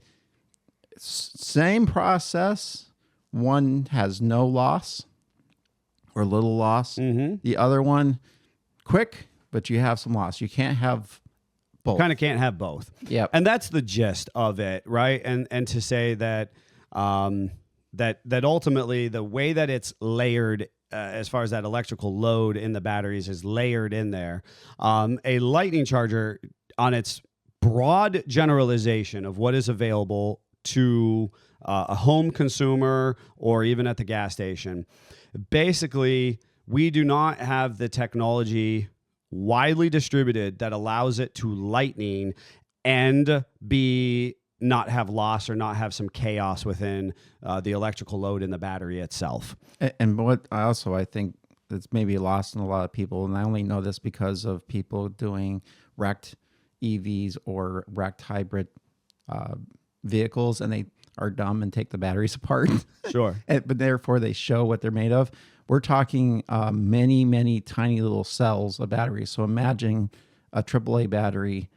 Same process. One has no loss or little loss. The other one, quick, but you have some loss. You can't have both. Kind of can't have both. Yep. And that's the gist of it, right? And to say that that ultimately the way that it's layered as far as that electrical load in the batteries is layered in there. A lightning charger, on its broad generalization of what is available to a home consumer or even at the gas station, basically we do not have the technology widely distributed that allows it to lightning and be not have loss or not have some chaos within the electrical load in the battery itself. And what I think that's maybe lost in a lot of people, and I only know this because of people doing wrecked EVs or wrecked hybrid vehicles, and they are dumb and take the batteries apart. Sure. But therefore they show what they're made of. We're talking many, many tiny little cells of batteries. So imagine a AAA battery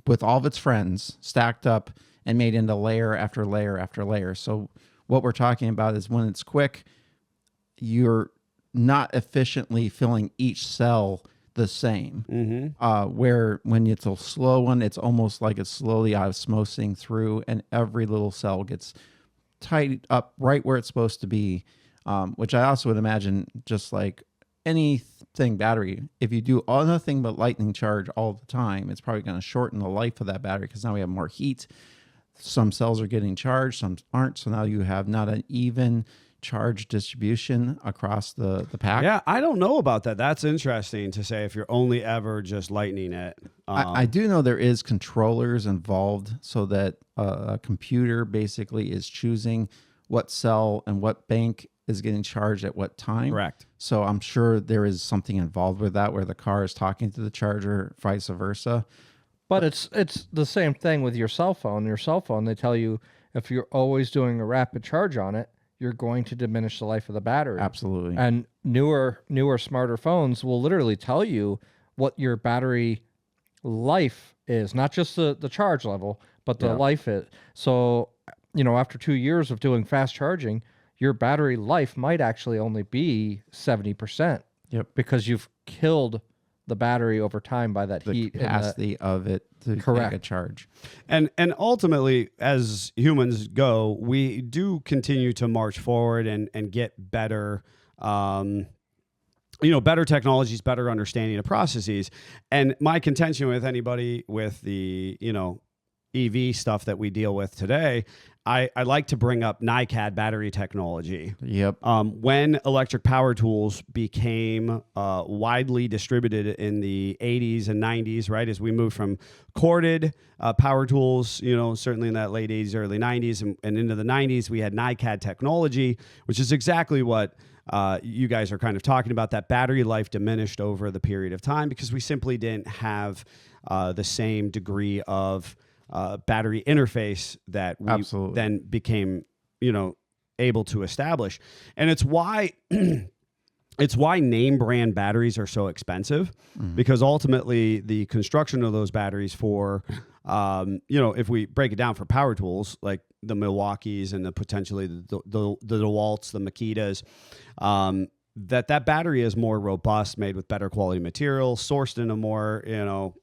with all of its friends stacked up and made into layer after layer after layer. So what we're talking about is when it's quick, you're not efficiently filling each cell the same. Where when it's a slow one, it's almost like it's slowly osmosing through, and every little cell gets tied up right where it's supposed to be, which I also would imagine, just like anything battery, if you do nothing but lightning charge all the time, it's probably going to shorten the life of that battery because now we have more heat. Some cells are getting charged, some aren't. So now you have not an even charge distribution across the pack. Yeah, I don't know about that. That's interesting to say if you're only ever just lightning it. I do know there is controllers involved so that a computer basically is choosing what cell and what bank is getting charged at what time. Correct. So I'm sure there is something involved with that where the car is talking to the charger, vice versa. But it's the same thing with your cell phone. Your cell phone, they tell you if you're always doing a rapid charge on it, you're going to diminish the life of the battery. Absolutely. And newer, smarter phones will literally tell you what your battery life is, not just the charge level, but the life is. So, after 2 years of doing fast charging, your battery life might actually only be 70%. Yep. Because you've killed the battery over time by that The heat. capacity of it to take a charge. And ultimately, as humans go, we do continue to march forward and get better, better technologies, better understanding of processes. And my contention with anybody with the, EV stuff that we deal with today, I like to bring up NiCad battery technology. Yep. When electric power tools became widely distributed in the 80s and 90s, right, as we moved from corded power tools, certainly in that late 80s, early 90s, and into the 90s, we had NiCad technology, which is exactly what you guys are kind of talking about. That battery life diminished over the period of time because we simply didn't have the same degree of battery interface that we Absolutely. then became, able to establish. And it's why name brand batteries are so expensive, because ultimately the construction of those batteries for, if we break it down for power tools, like the Milwaukees and the potentially the DeWalts, the Makitas, that battery is more robust, made with better quality material, sourced in a more,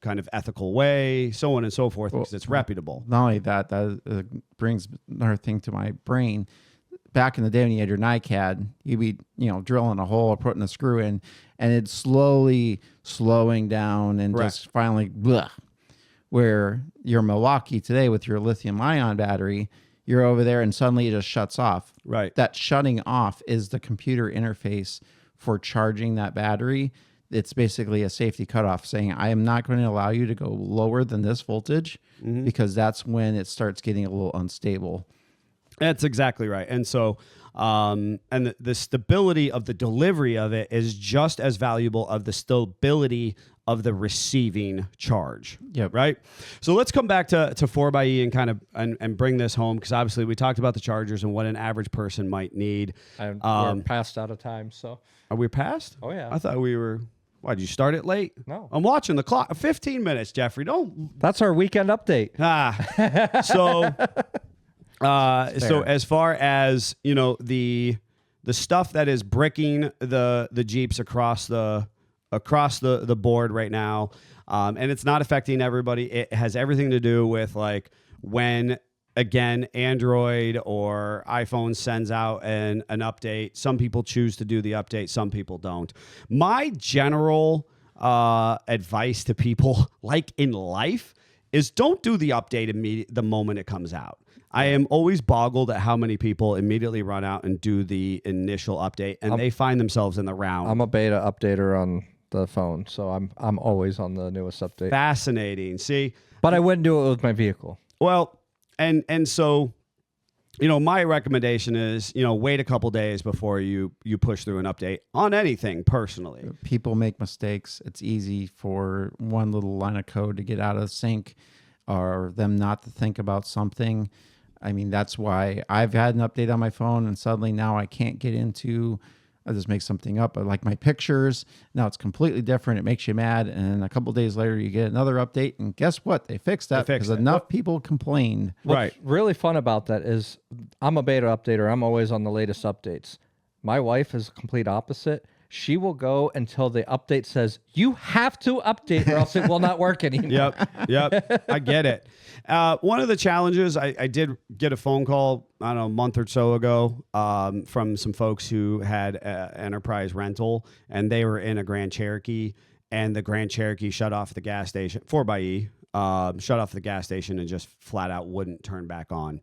kind of ethical way, so on and so forth, because it's reputable. Not only that brings another thing to my brain. Back in the day when you had your NiCad, you'd be, drilling a hole or putting a screw in, and it's slowly slowing down and just finally, blah. Where your Milwaukee today with your lithium ion battery, you're over there and suddenly it just shuts off. Right. That shutting off is the computer interface for charging that battery. It's basically a safety cutoff saying, I am not going to allow you to go lower than this voltage because that's when it starts getting a little unstable. That's exactly right. And so, and the stability of the delivery of it is just as valuable of the stability of the receiving charge. Yep. Right. So let's come back to 4xe and kind of and bring this home, because obviously we talked about the chargers and what an average person might need. And we're past out of time, so. Are we past? Oh, yeah. I thought we were. Why, did you start it late? No. I'm watching the clock. 15 minutes, Jeffrey. Don't. That's our weekend update. So as far as, you know, the stuff that is bricking the Jeeps across the board right now, and it's not affecting everybody. It has everything to do with like when, again, Android or iPhone sends out an update. Some people choose to do the update. Some people don't. My general advice to people, like in life, is don't do the update the moment it comes out. I am always boggled at how many people immediately run out and do the initial update, and they find themselves in the round. I'm a beta updater on the phone, so I'm always on the newest update. Fascinating. See? But I wouldn't do it with my vehicle. Well, and so, you know, my recommendation is, you know, wait a couple days before you push through an update on anything personally. People make mistakes. It's easy for one little line of code to get out of sync or them not to think about something. I mean, that's why I've had an update on my phone and suddenly now I can't get into, I'll just make something up, but like my pictures, now it's completely different. It makes you mad. And a couple days later, you get another update. And guess what? They fixed that because enough people complained. What's really fun about that is I'm a beta updater. I'm always on the latest updates. My wife is the complete opposite. She will go until the update says, you have to update or else it will not work anymore. Yep. I get it. One of the challenges, I did get a phone call, I don't know, a month or so ago from some folks who had enterprise rental, and they were in a Grand Cherokee, and the Grand Cherokee shut off the gas station, 4xe, shut off the gas station and just flat out wouldn't turn back on.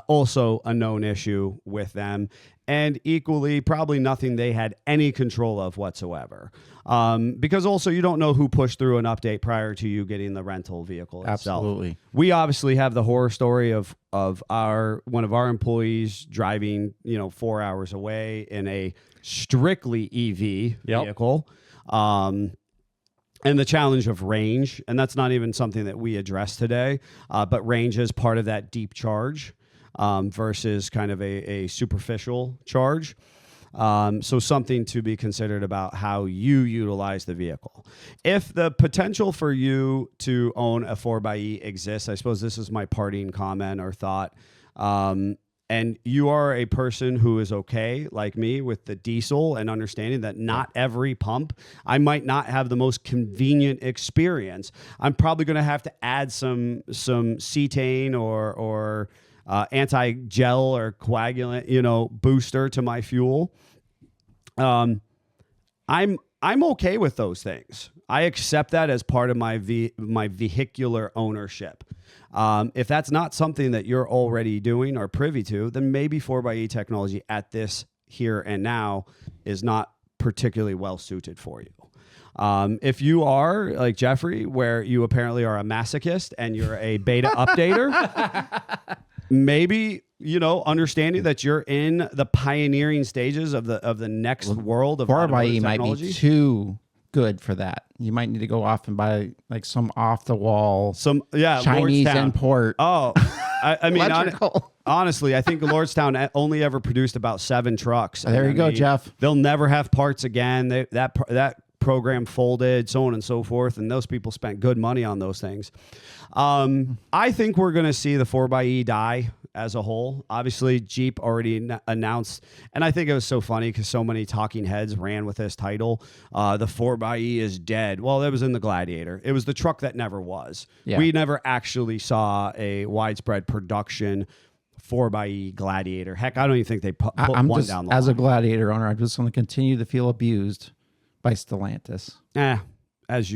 Also a known issue with them, and equally probably nothing they had any control of whatsoever. Because also you don't know who pushed through an update prior to you getting the rental vehicle itself. Absolutely. We obviously have the horror story of one of our employees driving, 4 hours away in a strictly EV vehicle. And the challenge of range, and that's not even something that we address today, but range is part of that deep charge versus kind of a superficial charge. So something to be considered about how you utilize the vehicle. If the potential for you to own a 4xe exists, I suppose this is my parting comment or thought, and you are a person who is okay, like me, with the diesel and understanding that not every pump, I might not have the most convenient experience. I'm probably going to have to add some cetane or anti-gel or coagulant, booster to my fuel. I'm okay with those things. I accept that as part of my vehicular ownership. If that's not something that you're already doing or privy to, then maybe 4xe technology at this here and now is not particularly well suited for you. If you are like Jeffrey, where you apparently are a masochist and you're a beta updater, maybe, understanding that you're in the pioneering stages of the next world of 4xe might technology. be too good for that. You might need to go off and buy like some off the wall, Chinese Lordstown import. Oh, I mean, Electrical. honestly, I think Lordstown only ever produced about 7 trucks. There you go, Jeff. They'll never have parts again. That program folded, so on and so forth, and those people spent good money on those things. I think we're going to see the 4xe die as a whole. Obviously, Jeep already announced, and I think it was so funny because so many talking heads ran with this title, the 4xe is dead. Well, it was in the Gladiator. It was the truck that never was. Yeah. We never actually saw a widespread production 4xe Gladiator. Heck, I don't even think they put I'm one just, down the as a line. Gladiator owner, I'm just going to continue to feel abused by Stellantis. As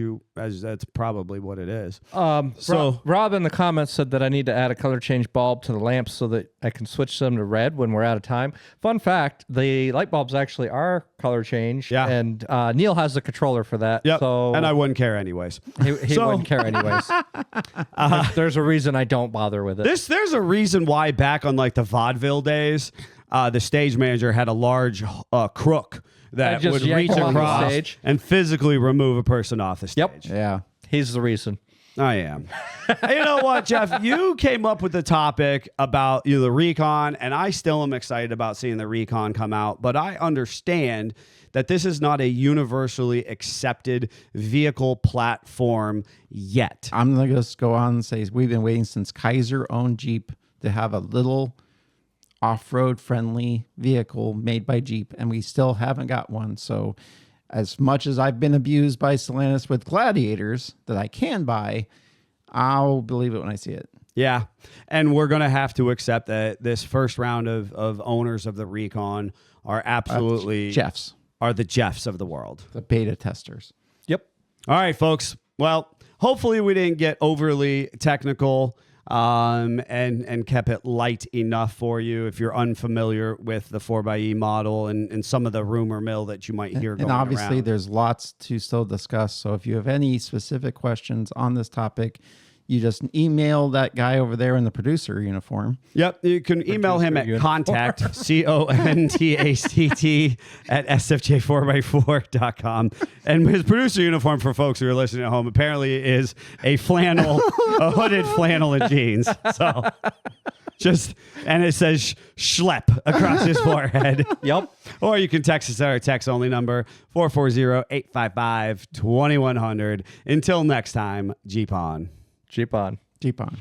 that's probably what it is. Rob in the comments said that I need to add a color change bulb to the lamps so that I can switch them to red when we're out of time. Fun fact, the light bulbs actually are color changed, and Neil has the controller for that. Yep. So And I wouldn't care anyways. he wouldn't care anyways. There's a reason I don't bother with it. There's a reason why back on like the vaudeville days, the stage manager had a large crook that just would yank reach him off the across stage. and physically remove a person off the stage. Yep. Yeah. He's the reason. I am. Hey, you know what, Jeff? You came up with the topic about the Recon, and I still am excited about seeing the Recon come out, but I understand that this is not a universally accepted vehicle platform yet. I'm going to just go on and say we've been waiting since Kaiser owned Jeep to have a little off-road friendly vehicle made by Jeep, and we still haven't got one. So as much as I've been abused by Stellantis with Gladiators that I can buy, I'll believe it when I see it. Yeah, and we're going to have to accept that this first round of owners of the Recon are absolutely Jeffs, are the Jeffs of the world. the beta testers. Yep. All right, folks. Well, hopefully we didn't get overly technical and kept it light enough for you if you're unfamiliar with the 4xe model and some of the rumor mill that you might hear going And obviously around. there's lots to still discuss. So if you have any specific questions on this topic, you just email that guy over there in the producer uniform. Yep, you can email him at contact, contact, at sfj4x4.com. And his producer uniform, for folks who are listening at home, apparently is a flannel, a hooded flannel and jeans. So and it says schlep across his forehead. Yep. Or you can text us at our text-only number, 440-855-2100. Until next time, Jeep on. Jeep on. Jeep on.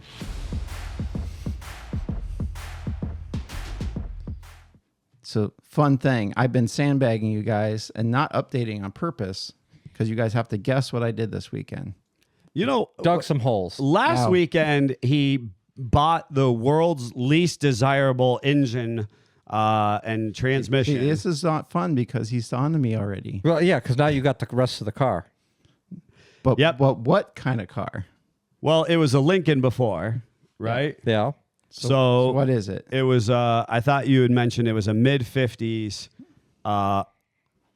So fun thing, I've been sandbagging you guys and not updating on purpose because you guys have to guess what I did this weekend. You know, Dug some holes. last Wow. weekend he bought the world's least desirable engine and transmission. See, this is not fun because he's on to me already. Well, yeah, because now you got the rest of the car. But Yep. what kind of car? Well, it was a Lincoln before, right? Yeah. So What is it? it was. I thought you had mentioned it was a mid-50s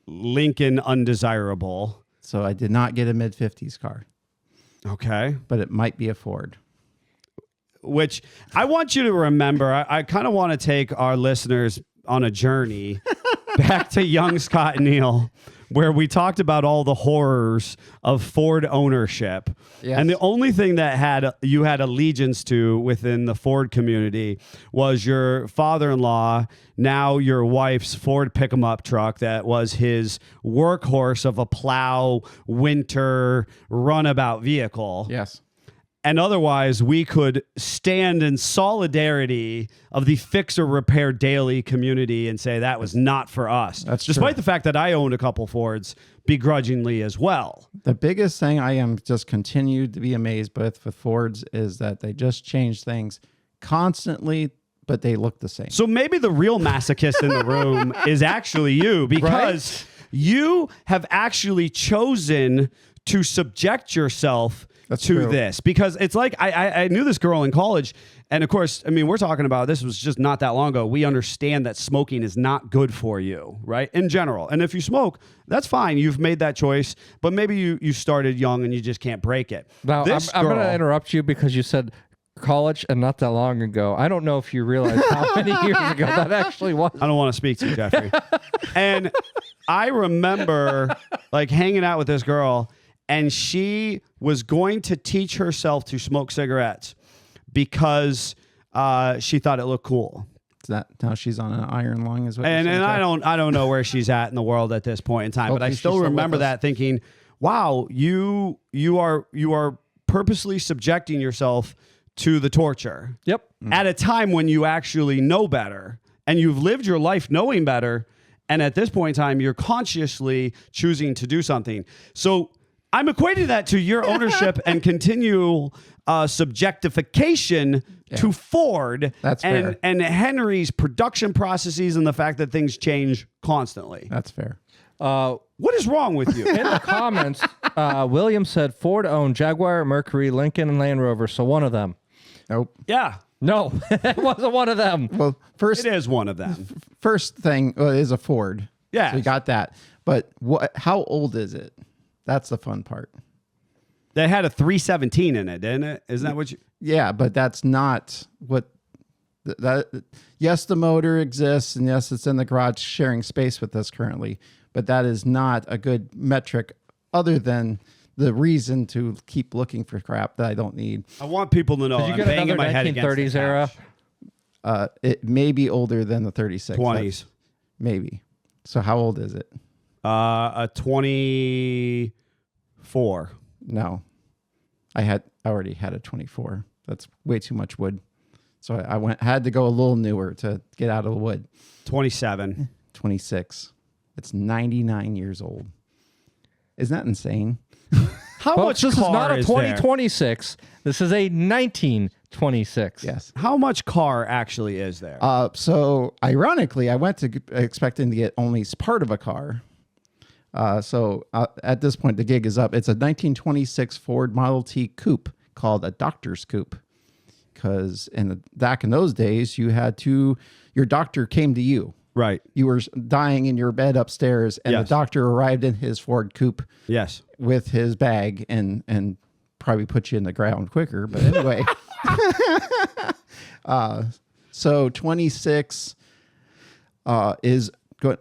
Lincoln undesirable. So I did not get a mid-50s car, Okay. but it might be a Ford. Which I want you to remember. I kind of want to take our listeners on a journey back to young Scott Neal, where we talked about all the horrors of Ford ownership. Yes. And the only thing that you had allegiance to within the Ford community was your father-in-law, now your wife's Ford pick-em-up truck that was his workhorse of a plow winter runabout vehicle. Yes. And otherwise, we could stand in solidarity of the fix or repair daily community and say that was not for us. That's despite true. the fact that I owned a couple Fords begrudgingly as well. The biggest thing I am just continued to be amazed with Fords is that they just change things constantly, but they look the same. So maybe the real masochist in the room is actually you, because you have actually chosen to subject yourself That's to true. this. Because it's like I knew this girl in college, and of course, I mean, we're talking about this was just not that long ago. We understand that smoking is not good for you, right? In general. And if you smoke, that's fine. You've made that choice, but maybe you started young and you just can't break it. Now, I'm going to interrupt you because you said college and not that long ago. I don't know if you realize how many years ago that actually was. I don't want to speak to you, Jeffrey. And I remember like hanging out with this girl, and she was going to teach herself to smoke cigarettes because she thought it looked cool. Is that now she's on an iron lung? Is what? And you're saying, Jeff? I don't know where she's at in the world at this point in time, but I Hopefully she's still still with remember us. that thinking, wow, you are purposely subjecting yourself to the torture. Yep. At a time when you actually know better and you've lived your life knowing better. And at this point in time, you're consciously choosing to do something. So I'm equating that to your ownership and continual subjectification to Ford. That's fair. And Henry's production processes and the fact that things change constantly. That's fair. What is wrong with you? In the comments, William said Ford owned Jaguar, Mercury, Lincoln, and Land Rover. So one of them. Nope. Yeah, No, it wasn't one of them. Well, it is one of them. first thing is a Ford. Yes. So we got that. But how old is it? That's the fun part. They had a 317 in it, didn't it? Isn't that what you... Yeah, but that's not what Yes, the motor exists, and yes, it's in the garage sharing space with us currently, but that is not a good metric other than the reason to keep looking for crap that I don't need. I want people to know Did you I'm get banging another my head against the 1930s era? couch. It may be older than the 36. 20s. Maybe. So how old is it? A 24. No. I already had a 24. That's way too much wood. So I had to go a little newer to get out of the wood. 27. 26. It's 99 years old. Isn't that insane? How Folks, much this is car not a is there? 2026. This is a 1926. Yes. How much car actually is there? So ironically, I went to expecting to get only part of a car. So at this point, the gig is up. It's a 1926 Ford Model T coupe called a doctor's coupe. Because back in those days, you had to, your doctor came to you. Right. You were dying in your bed upstairs, and Yes. the doctor arrived in his Ford coupe Yes. with his bag and probably put you in the ground quicker. But anyway, so 26 is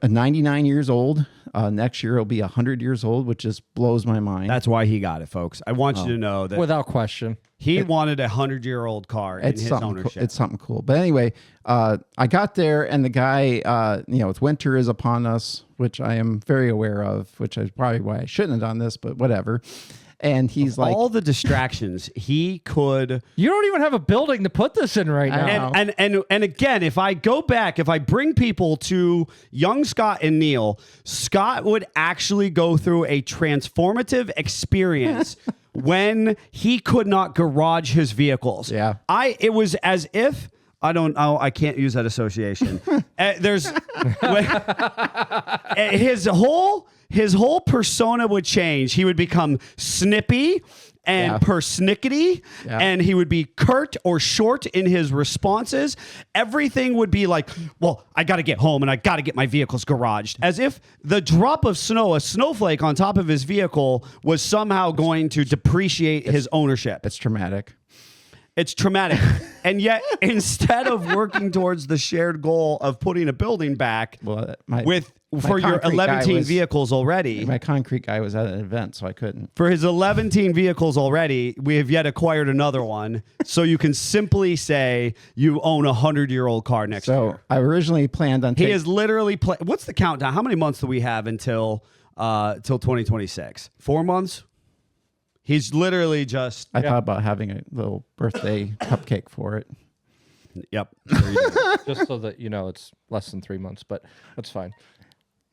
99 years old. Next year it'll be 100 years old, which just blows my mind. That's why he got it, folks. I want you to know that Without question. he wanted a 100-year-old car in his ownership. It's something cool. But anyway, I got there, and the guy, it's winter is upon us, which I am very aware of, which is probably why I shouldn't have done this, but whatever. And he's like, all the distractions he could. You don't even have a building to put this in right I now. know. And again, if I go back, if I bring people to young Scott and Neil, Scott would actually go through a transformative experience when he could not garage his vehicles. Yeah. It was as if I can't use that association. His whole persona would change. He would become snippy and persnickety, and he would be curt or short in his responses. Everything would be like, well, I got to get home and I got to get my vehicles garaged. As if the drop of snow, a snowflake on top of his vehicle, was somehow going to depreciate his ownership. it's traumatic. It's traumatic. And yet, instead of working towards the shared goal of putting a building back Well, for your concrete guy 11 vehicles already, My concrete guy was at an event, so I couldn't. for his 11 vehicles already, we have yet acquired another one. So you can simply say you own a 100-year-old car next So year. I originally planned on He is literally what's the countdown? How many months do we have until 2026? 4 months? He's literally just I thought about having a little birthday cupcake for it. yep. There you go. Just so that you know it's less than 3 months, but that's fine.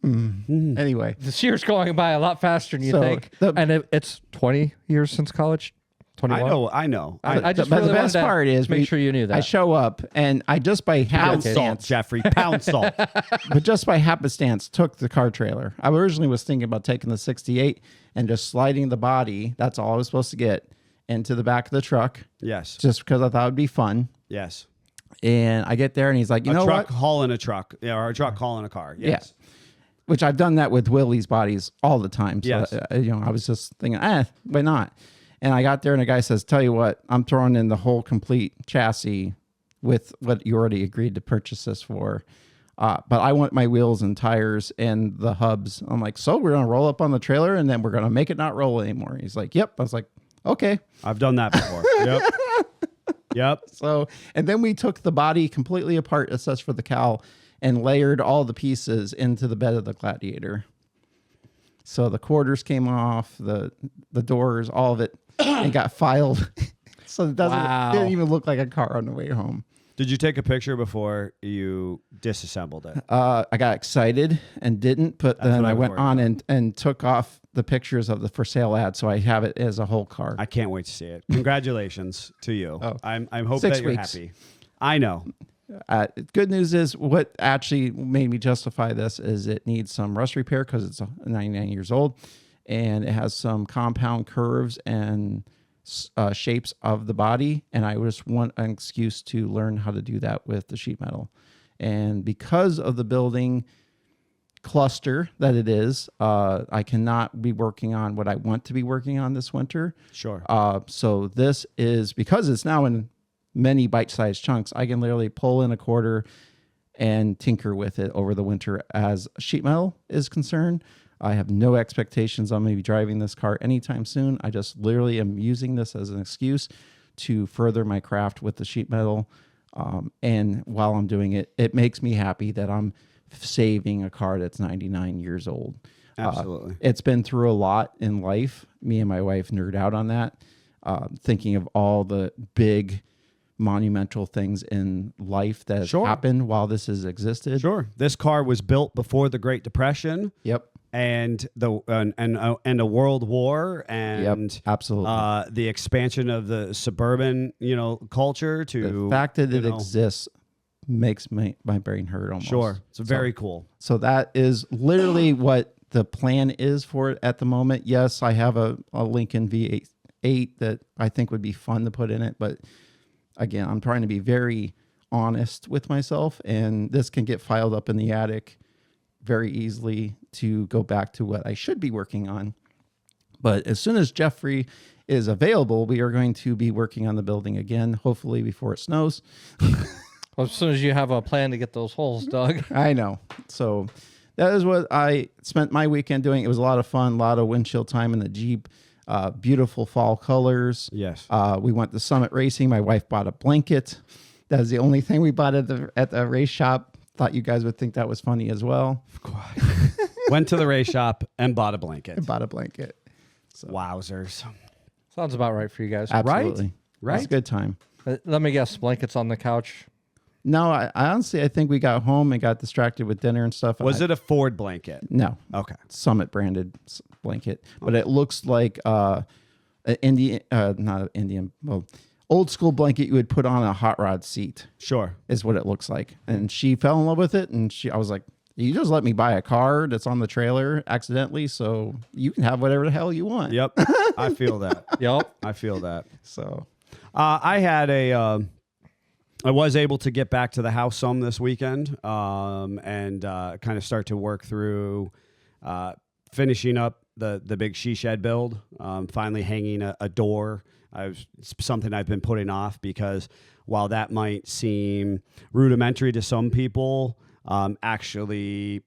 Anyway, This year's going by a lot faster than you So, think. the- And it's 20 years since college? 21? I know. I just but really the best wanted to part is make sure you knew that. I show up, and I just by Pound salt, happenstance, Jeffrey. Pound salt. but just by happenstance, took the car trailer. I originally was thinking about taking the 68 and just sliding the body. That's all I was supposed to get into the back of the truck, Yes. just because I thought it'd be fun. Yes. And I get there, and he's like, "You know truck what?" hauling a truck. Yeah, or a truck hauling a car. Yes. Which I've done that with Willie's bodies all the time. So, Yes. I was just thinking, why not? And I got there, and the guy says, "Tell you what, I'm throwing in the whole complete chassis with what you already agreed to purchase this for. But I want my wheels and tires and the hubs." I'm like, "So we're going to roll up on the trailer, and then we're going to make it not roll anymore." He's like, "Yep." I was like, "Okay." I've done that before. Yep. Yep. So, and then we took the body completely apart, assessed for the cowl, and layered all the pieces into the bed of the Gladiator. So the quarters came off, the doors, all of it, and got filed. So it didn't even look like a car on the way home. Did you take a picture before you disassembled it? I got excited and didn't, but then what I I'm went worried on and took off the pictures of the for sale ad, so I have it as a whole car. I can't wait to see it. Congratulations to you. Oh. I'm hope 6 that you're weeks. happy. I know. Good news is what actually made me justify this is it needs some rust repair because it's 99 years old, and it has some compound curves and shapes of the body, and I just want an excuse to learn how to do that with the sheet metal. And because of the building cluster that it is, I cannot be working on what I want to be working on this winter. Sure. So this is because it's now in many bite-sized chunks. I can literally pull in a quarter and tinker with it over the winter as sheet metal is concerned. I have no expectations on maybe driving this car anytime soon. I just literally am using this as an excuse to further my craft with the sheet metal. And while I'm doing it, it makes me happy that I'm saving a car that's 99 years old. Absolutely. It's been through a lot in life. Me and my wife nerd out on that, thinking of all the big monumental things in life that have happened while this has existed. Sure. This car was built before the Great Depression. Yep. And a world war and yep, absolutely. The expansion of the suburban, culture to the fact that it exists makes my brain hurt almost. Sure. It's very cool. So that is literally what the plan is for it at the moment. Yes, I have a Lincoln V8 that I think would be fun to put in it, but again, I'm trying to be very honest with myself, and this can get filed up in the attic very easily to go back to what I should be working on. But as soon as Jeffrey is available, we are going to be working on the building again, hopefully before it snows. Well, as soon as you have a plan to get those holes dug. I know. So that is what I spent my weekend doing. It was a lot of fun, a lot of windshield time in the Jeep. Beautiful fall colors. Yes. We went to Summit Racing. My wife bought a blanket. That was the only thing we bought at the race shop. Thought you guys would think that was funny as well. Of course. Went to the race shop and bought a blanket. So. Wowzers. Sounds about right for you guys. Absolutely. Right? It's a good time. Let me guess, blankets on the couch. No, I honestly, I think we got home and got distracted with dinner and stuff. Was it a Ford blanket? No. Okay. Summit branded blanket, but it looks like an Indian, not an Indian, well, old school blanket you would put on a hot rod seat. Sure. Is what it looks like. And she fell in love with it, and I was like, you just let me buy a car that's on the trailer accidentally, so you can have whatever the hell you want. Yep. I feel that. Yep. I feel that. So I was able to get back to the house some this weekend and kind of start to work through finishing up the big she shed build, finally hanging a door. It's something I've been putting off because while that might seem rudimentary to some people, actually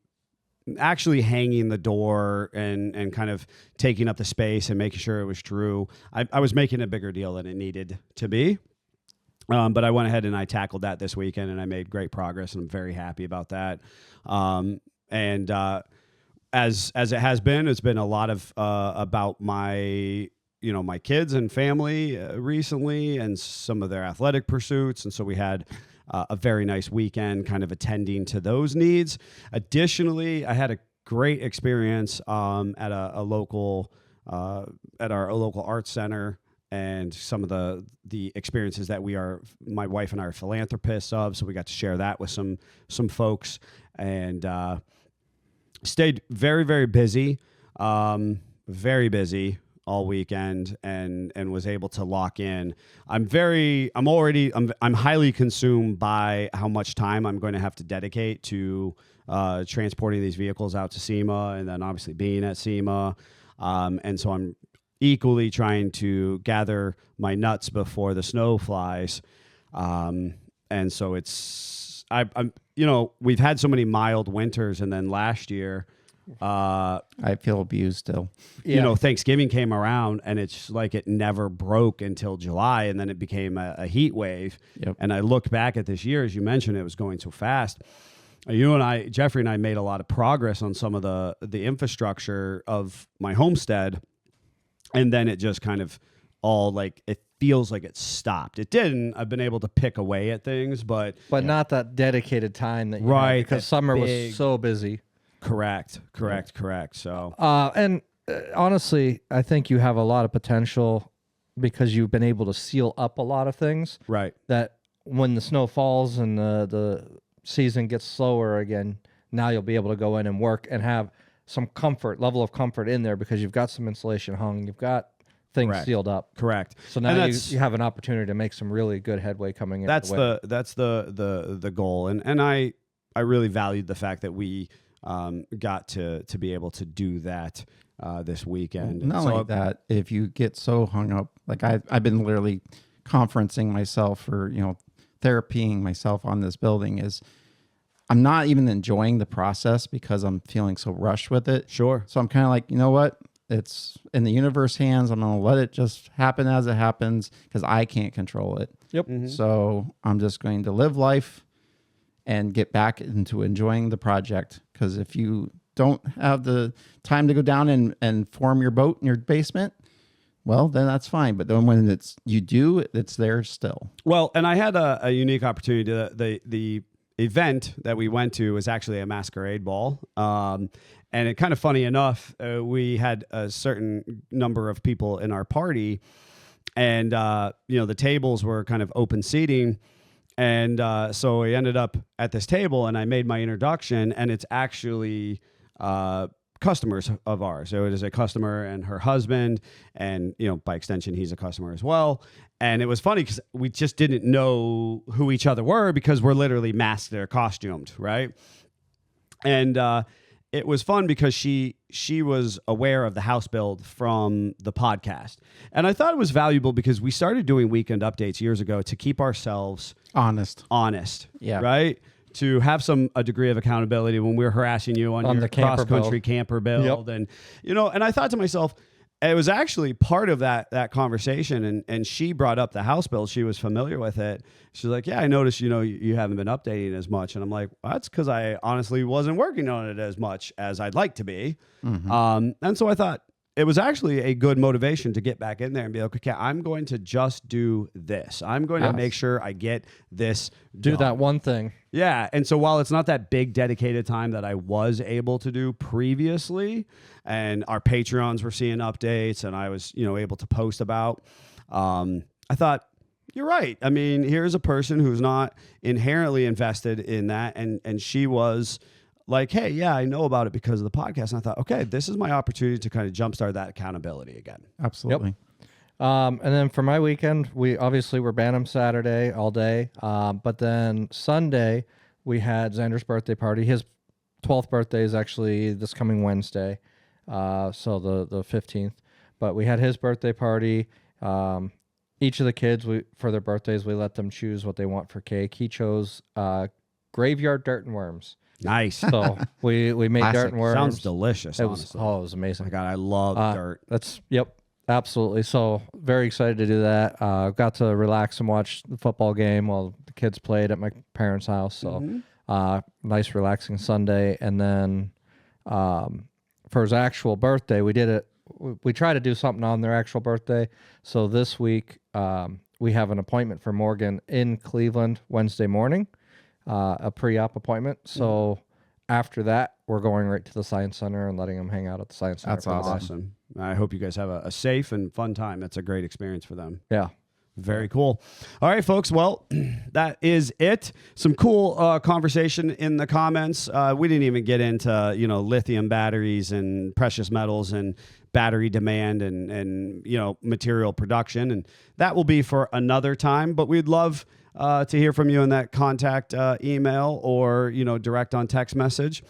hanging the door and kind of taking up the space and making sure it was true, I was making a bigger deal than it needed to be. But I went ahead and I tackled that this weekend and I made great progress and I'm very happy about that. As it has been, it's been a lot of about my kids and family recently and some of their athletic pursuits. And so we had a very nice weekend kind of attending to those needs. Additionally, I had a great experience at our local arts center. And some of the experiences that my wife and I are philanthropists of, so we got to share that with some folks, and stayed very, very busy, all weekend, and was able to lock in. I'm highly consumed by how much time I'm going to have to dedicate to transporting these vehicles out to SEMA, and then obviously being at SEMA, and so I'm equally trying to gather my nuts before the snow flies. And so we've had so many mild winters, and then last year, I feel abused still. Thanksgiving came around and it's like it never broke until July, and then it became a heat wave. Yep. And I look back at this year, as you mentioned, it was going so fast. Jeffrey and I made a lot of progress on some of the infrastructure of my homestead. And then it just kind of it feels like it stopped. It didn't. I've been able to pick away at things, but not that dedicated time that you had, because summer was so busy. Correct. So, honestly, I think you have a lot of potential because you've been able to seal up a lot of things. Right. That when the snow falls and the season gets slower again, now you'll be able to go in and work and have some level of comfort in there because you've got some insulation hung, you've got things sealed up. Correct. So now you have an opportunity to make some really good headway coming in. That's the goal, and I really valued the fact that we got to be able to do that this weekend. Not only that, if you get so hung up, like I've been literally conferencing myself or, therapying myself on this building is I'm not even enjoying the process because I'm feeling so rushed with it. Sure. So I'm kind of like, you know what? It's in the universe hands. I'm going to let it just happen as it happens because I can't control it. Yep. So I'm just going to live life and get back into enjoying the project. Because if you don't have the time to go down and form your boat in your basement, well, then that's fine. But then when it's there still. Well, and I had a unique opportunity. The event that we went to was actually a masquerade ball. And it kind of funny enough, we had a certain number of people in our party, and the tables were kind of open seating, and so we ended up at this table, and I made my introduction, and it's actually customers of ours. So it is a customer and her husband, and by extension, he's a customer as well. And it was funny because we just didn't know who each other were because we're literally masked or costumed, right? And it was fun because she was aware of the house build from the podcast. And I thought it was valuable because we started doing weekend updates years ago to keep ourselves honest. Yeah. Right? To have a degree of accountability when we're harassing you on your the camper cross-country camper build. Yep. And, and I thought to myself, it was actually part of that conversation, and she brought up the house build. She was familiar with it. She's like, yeah, I noticed, you haven't been updating as much. And I'm like, well, that's because I honestly wasn't working on it as much as I'd like to be. And so I thought it was actually a good motivation to get back in there and be like, okay, I'm going to just do this. I'm going to make sure I get this Do done. that one thing. Yeah. And so while it's not that big dedicated time that I was able to do previously, and our Patreons were seeing updates and I was, able to post about, I thought, you're right. I mean, here's a person who's not inherently invested in that. And she was like, hey, yeah, I know about it because of the podcast. And I thought, okay, this is my opportunity to kind of jumpstart that accountability again. Absolutely. And then for my weekend, we obviously were Bantam Saturday all day. But then Sunday, we had Xander's birthday party. His 12th birthday is actually this coming Wednesday. So the 15th. But we had his birthday party. Each of the kids, for their birthdays, we let them choose what they want for cake. He chose graveyard dirt and worms. Nice. So we made Classic. dirt and worms. Sounds delicious. It was amazing. Oh my God, I love dirt. Absolutely. So very excited to do that. Got to relax and watch the football game while the kids played at my parents' house. So nice relaxing Sunday. And then for his actual birthday, we did it. We try to do something on their actual birthday. So this week we have an appointment for Morgan in Cleveland Wednesday morning, a pre-op appointment. So after that, we're going right to the Science Center and letting him hang out at the Science Center. That's Awesome. I hope you guys have a safe and fun time. That's a great experience for them. Yeah. Very cool. All right, folks. Well, that is it. Some cool conversation in the comments. We didn't even get into, lithium batteries and precious metals and battery demand and material production. And that will be for another time. But we'd love to hear from you in that contact email or, direct on text message.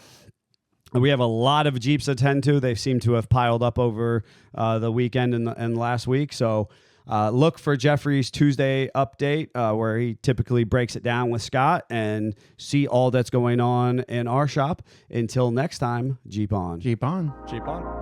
We have a lot of Jeeps to attend to. They seem to have piled up over the weekend and last week. So look for Jeffrey's Tuesday update where he typically breaks it down with Scott and see all that's going on in our shop. Until next time, Jeep on. Jeep on. Jeep on.